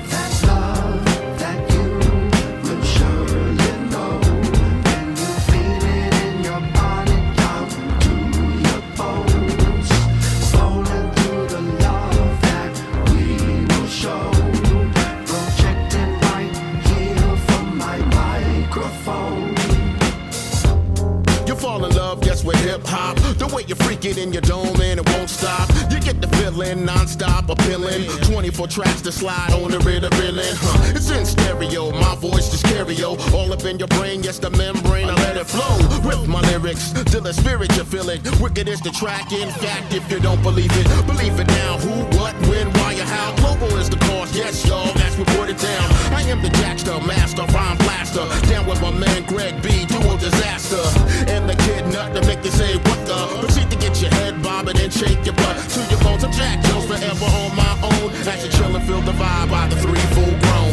That love that you will surely know.
your dome and it won't stop. You get the feeling, non-stop appealing. 24 tracks to slide on the rhythm, It's in stereo, my voice is stereo. All up in your brain, yes, the membrane, I let it flow. With my lyrics, till the spirit you feel it. Wicked is the track, in fact, if you don't believe it now. Who, what, when, why, or how. Global is the cause, yes, y'all, that's report it down. I am the Jackster, master, rhyme blaster. Down with my man Greg B, duo disaster. And the kid nut to make you say, what the? Proceed to get your head bobbing and shake your butt to your bones. I'm Jack Jones, forever on my own. As you chill and feel the vibe by the 3 full grown.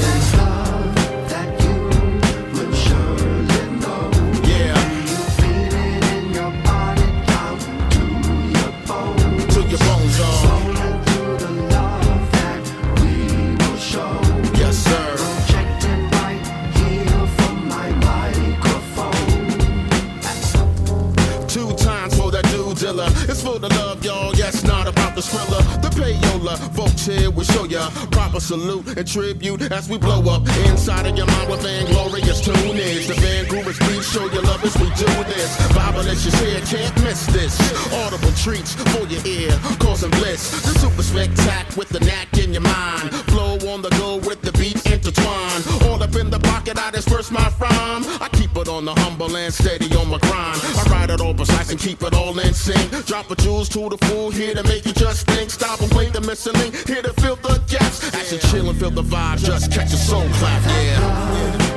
It's for the love, y'all, yes, not about the thriller. The payola, folks here will show ya proper salute and tribute as we blow up inside of your mind with vainglorious tune is. The Van Groovers beat, show your love as we do this. Violence here, can't miss this. Audible treats for your ear, causing bliss. The super spectac with the knack in your mind. Flow on the go with the beat intertwined. All up in the pocket, I disperse my rhyme. I keep it on the humble and steady on my grind. I ride it all precise and keep it all in sync. Drop a jewels to the fool, here to make you just think. Stop and wait the missing link, here to fill the gaps. As you chill and feel the vibe, just catch a soul clap, yeah.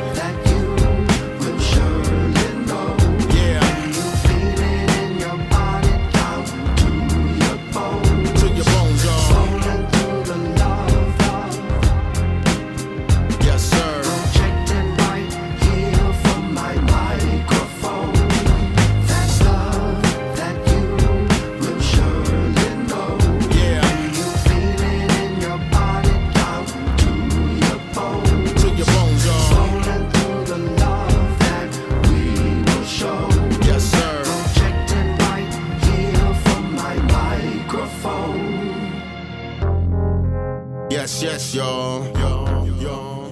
Yes, y'all.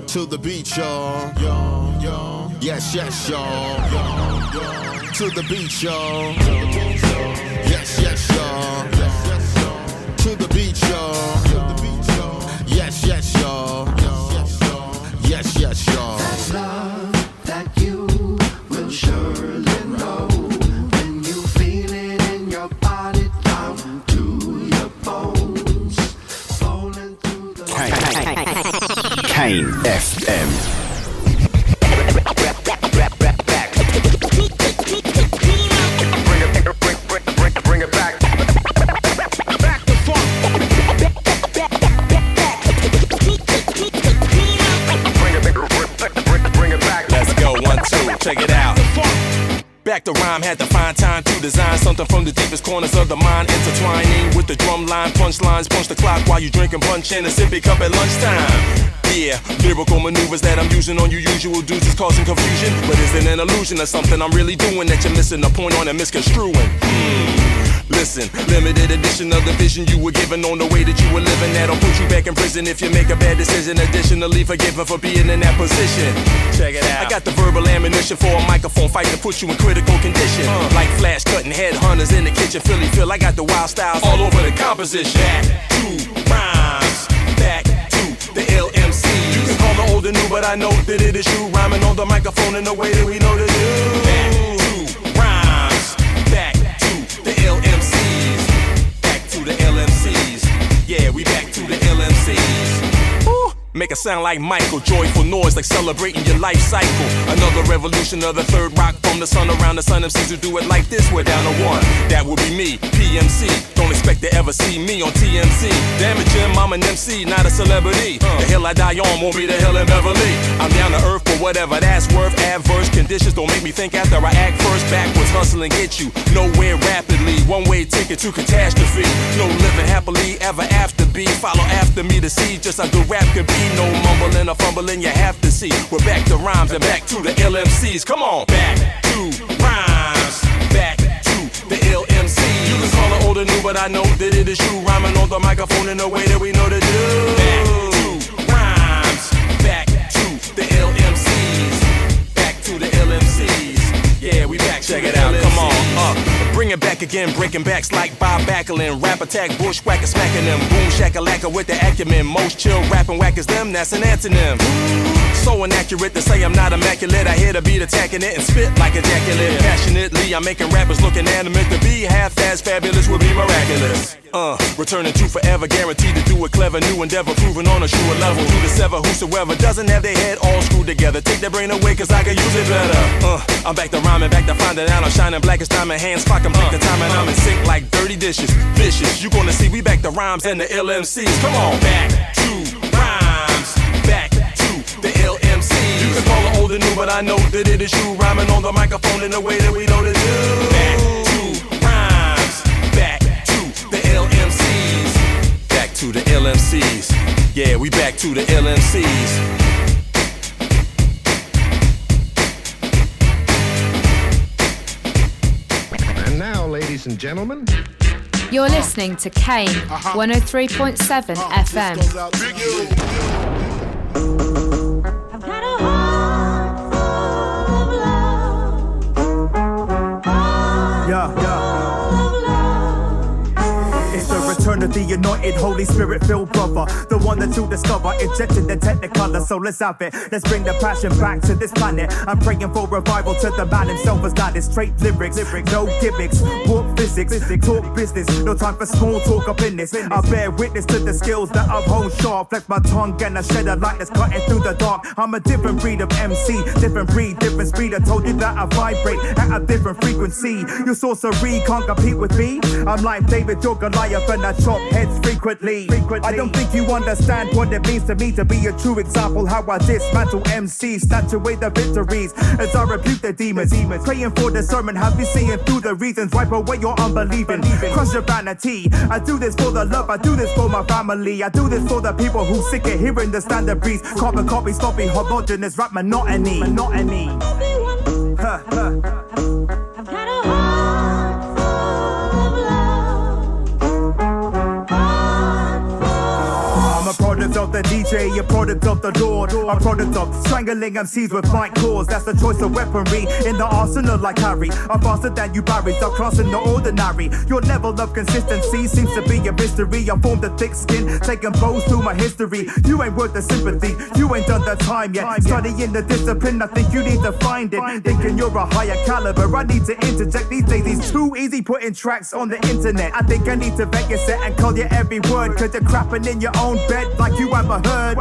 To the beach, y'all. Yes, y'all. To the beach, y'all. Yes, y'all. To the beach, y'all. Yes, y'all. Yes, y'all.
That's love that you will surely know when you feel it in your body down to your bones. Falling through the
Kane FM.
Bring it back. Back the funk. Bring it back.
Let's go, 1, 2, check it out. Back to rhyme, had to find time to design something from the deepest corners of the mind, intertwining with the drum line, punchlines, punch the clock while you drinking punch in a sippy cup at lunchtime. Yeah, lyrical maneuvers that I'm using on you usual dudes is causing confusion, but is it an illusion or something I'm really doing that you're missing the point on and misconstruing? Listen, limited edition of the vision you were given on the way that you were living. That'll put you back in prison if you make a bad decision. Additionally, forgiven for being in that position. Check it out. I got the verbal ammunition for a microphone fight to put you in critical condition. Like flash cutting headhunters in the kitchen. Phill, I got the wild styles all over the composition. Back to rhymes, back to the LMC. You can call me old and new, but I know that it is true. Rhyming on the microphone in the way that we know to do. Back to rhymes, back to the LMCs. Back to the LMCs. Yeah, we back to the LMCs. Woo. Make it sound like Michael, joyful noise like celebrating your life cycle. Another revolution of the third rock from the sun around the sun. MCs who do it like this, we're down to one. That will be me, PMC. Don't expect to ever see me on TMC. Damn it, Jim, I'm an MC, not a celebrity. The hill I die on won't be the hill in Beverly. I'm down to earth for whatever that's worth. Adverse conditions don't make me think after I act first. Backwards hustling get you nowhere rapidly. One-way ticket to catastrophe. No living happily ever after be. Follow after me to see just how good rap can be. No mumbling or fumbling, you have to see. We're back to rhymes and back to the LMCs. Come on, back to rhymes, back to the LMCs. You can call it old and new, but I know that it is true. Rhyming on the microphone in a way that we know to do. Back to rhymes, back to the LMCs, back to the LMCs. Yeah, we back. Check it out, come on, bring it back again, breaking backs like Bob Backlund. Rap attack, bushwhacker, smacking them. Boom shakalaka with the acumen. Most chill rapping whackers them, that's an antonym. So inaccurate to say I'm not immaculate. I hear the beat attacking it and spit like ejaculate. Passionately, I'm making rappers look inanimate. To be half as fabulous would be miraculous. Returning to forever, guaranteed to do a clever new endeavor, proving on a truer level. To the sever, whosoever doesn't have their head all screwed together. Take their brain away, cause I can use it better. I'm back to rhyming, back to finding out. I'm shining black as diamond hands, clocking back the time, and I'm in sync like dirty dishes. Vicious, you gonna see we back to rhymes and the LMCs. Come on, back to rhymes, back to the LMCs. You can call it old and new, but I know that it is you. Rhyming on the microphone in the way that we know to do. Back to rhymes, back to the LMCs. Back to the LMCs. Yeah, we back to the LMCs.
And now, ladies and gentlemen,
you're listening to Kane 103.7 FM.
Return of the anointed Holy Spirit filled brother, the one that you discover, injected the technicolor. So let's have it, let's bring the passion back to this planet. I'm praying for revival to the man himself, as that is straight lyrics, no gimmicks, walk physics, talk business, no time for small talk up in this. I bear witness to the skills that I've honed sharp, flex my tongue and I shed a light that's cutting through the dark. I'm a different breed of MC, different breed, different speed. I told you that I vibrate at a different frequency. Your sorcery can't compete with me. I'm like David, you're Goliath, and I chop heads frequently. I don't think you understand what it means to me to be a true example. How I dismantle MCs, snatch away the victories as I rebuke the demons. Praying for discernment, have me seeing through the reasons. Wipe away your unbelieving, crush your vanity. I do this for the love, I do this for my family. I do this for the people who sick of hearing the standard breeze. Carbon copy, sloppy, homogeneous rap monotony. I'm a product of the DJ, a product of the Lord, a product of strangling MCs with mic cords. That's the choice of weaponry in the arsenal like Harry. I'm faster than you Barry, stop crossing the ordinary. Your level of consistency seems to be a mystery. I formed a thick skin, taking bows through my history. You ain't worth the sympathy, you ain't done the time yet. Studying the discipline, I think you need to find it. Thinking you're a higher caliber, I need to interject. These days it's too easy putting tracks on the internet. I think I need to vet your set and call you every word, cause you're crapping in your own bed like you ever heard.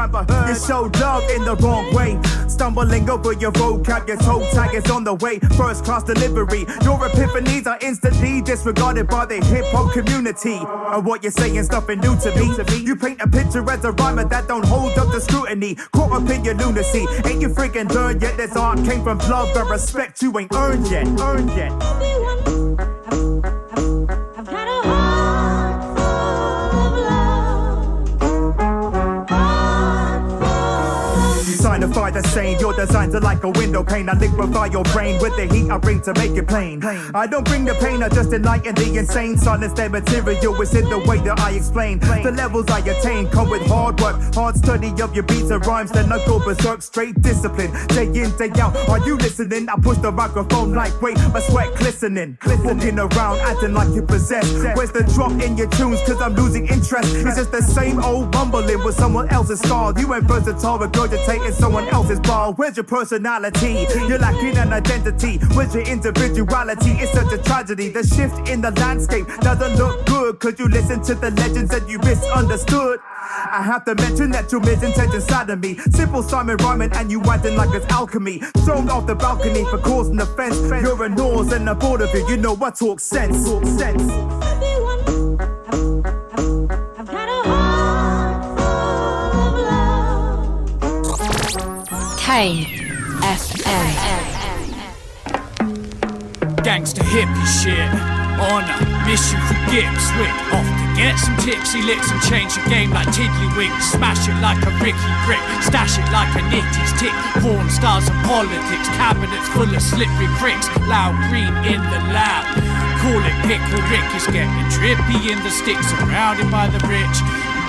You showed love in the wrong way, stumbling over your vocab. Your toe tag is on the way, first class delivery. Your epiphanies are instantly disregarded by the hip-hop community. And what you're saying's nothing new to me. You paint a picture as a rhymer that don't hold up to scrutiny. Caught up in your lunacy, ain't you freaking learned yet? This art came from love and respect you ain't earned yet. Signify the same, your designs are like a window pane. I liquefy your brain with the heat I bring to make it plain. I don't bring the pain, I just enlighten the insane. Silence their material, it's in the way that I explain. The levels I attain come with hard work, hard study of your beats and rhymes. Then I go berserk, straight discipline, day in, day out. Are you listening? I push the microphone like weight, my sweat glistening. Walking around acting like you possess. Where's the drop in your tunes? Cause I'm losing interest. It's just the same old mumbling with someone else's style. You ain't versatile, regurgitating someone else's ball. Where's your personality? You're lacking an identity. Where's your individuality? It's such a tragedy. The shift in the landscape doesn't look good, cause you listen to the legends and you misunderstood. I have to mention that your misintention saddened me. Simple Simon rhyming and you acting like it's alchemy. Thrown off the balcony for causing offense. You're a nose and a board of it, you know I talk sense.
Kane FM.
Gangsta hippie shit. On a mission for Gibbs. Whip off to get some tipsy licks and change the game like Tiddlywinks. Smash it like a Ricky Brick. Stash it like a Nitty's tick. Porn stars and politics. Cabinets full of slippery pricks. Loud green in the lab. Call it Pickle Rick. Is getting trippy in the sticks. Surrounded by the rich.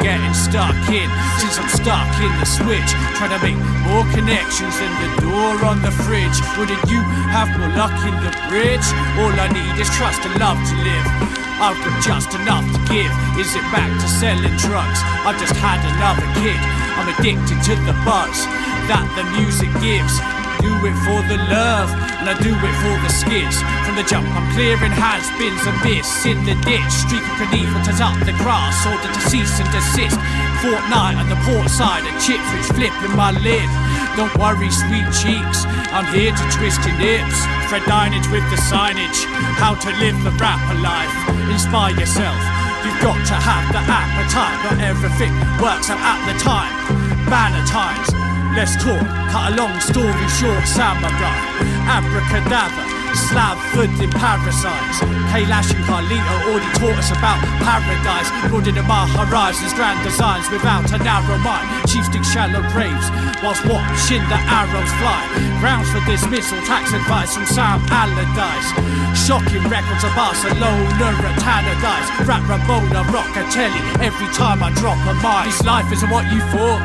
getting stuck in. Since I'm stuck in the switch, trying to make more connections than the door on the fridge. Wouldn't you have more luck in the bridge? All I need is trust and love to live. I've got just enough to give. Is it back to selling drugs? I've just had another kid. I'm addicted to the buzz that the music gives. Do it for the love, and I do it for the skids. From the jump I'm clearing has-beens and miss. In the ditch, streak of Geneva turns up the grass. Order to cease and desist. Fortnight on the port side, a chip which flipping my lid. Don't worry, sweet cheeks, I'm here to twist your lips. Thread lineage with the signage. How to live the rapper life. Inspire yourself. You've got to have the appetite. Not everything works out at the time. Banner times. Let's talk, cut a long story short, samurai. Abracadabra, slab food in parasites. Kailash and Carlito already taught us about paradise. Broadening my horizons, grand designs without a narrow mind. Chiefs dig shallow graves, whilst watching the arrows fly. Grounds for dismissal, tax advice from Sam Allardyce. Shocking records of Barcelona at Tannadice. Rap Ramona, Roccatelli, every time I drop a mic. This life isn't what you thought.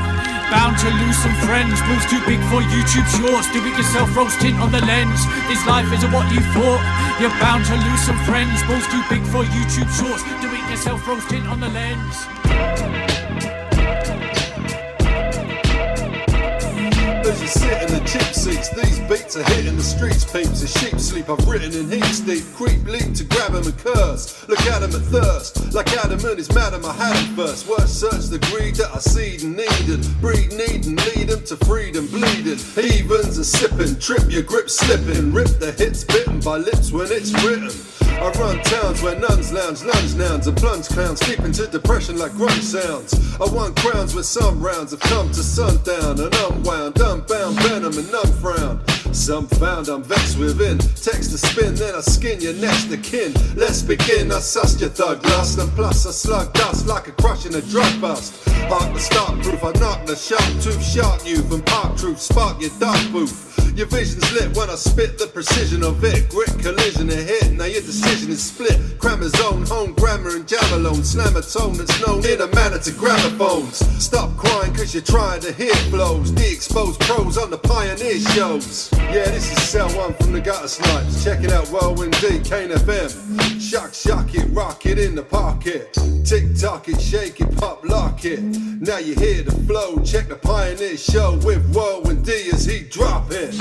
Bound to lose some friends, balls too big for YouTube shorts. Do it yourself, rose tint on the lens. This life isn't what you thought. You're bound to lose some friends, balls too big for YouTube shorts. Do it yourself, rose tint on the lens.
As you sit in the cheap seats, these beats are hitting the streets, peeps. A sheep sleep I've written in heaps deep. Creep, leap to grab him and curse. Look at him and thirst. Like Adam and his madam, I had him first. Worst search the greed that I seed and need and breed, need and lead him to freedom, bleeding. Heathens are sipping, trip your grip slipping. Rip the hits bitten by lips when it's written. I run towns where nuns lounge, lunge nouns and plunge clowns, deep into depression like grunge sounds. I won crowns where some rounds have come to sundown and unwound, unbound venom and none frown. Some found I'm vexed within. Text to spin, then I skin your next of kin. Let's begin, I sussed your thug lust, and plus I slug dust like a crush in a drug bust. Heart the start proof, I knock the sharp tooth, shark you from park truth, spark your dark booth. Your vision's lit when I spit the precision of it. Grit, collision, and hit. Now your decision is split. Crammer zone, home grammar and jam alone. Slam a tone that's known in a manner to gramophones. Stop crying cause you're trying to hear flows. De-exposed pros on the Pioneer shows. Yeah, this is Cell 1 from the Gutter Snipes. Check it out, Whirlwind D, Kane FM. Shock it, rock it in the pocket. Tick tock it, shake it, pop lock it. Now you hear the flow. Check the Pioneer show with Whirlwind D as he drop it.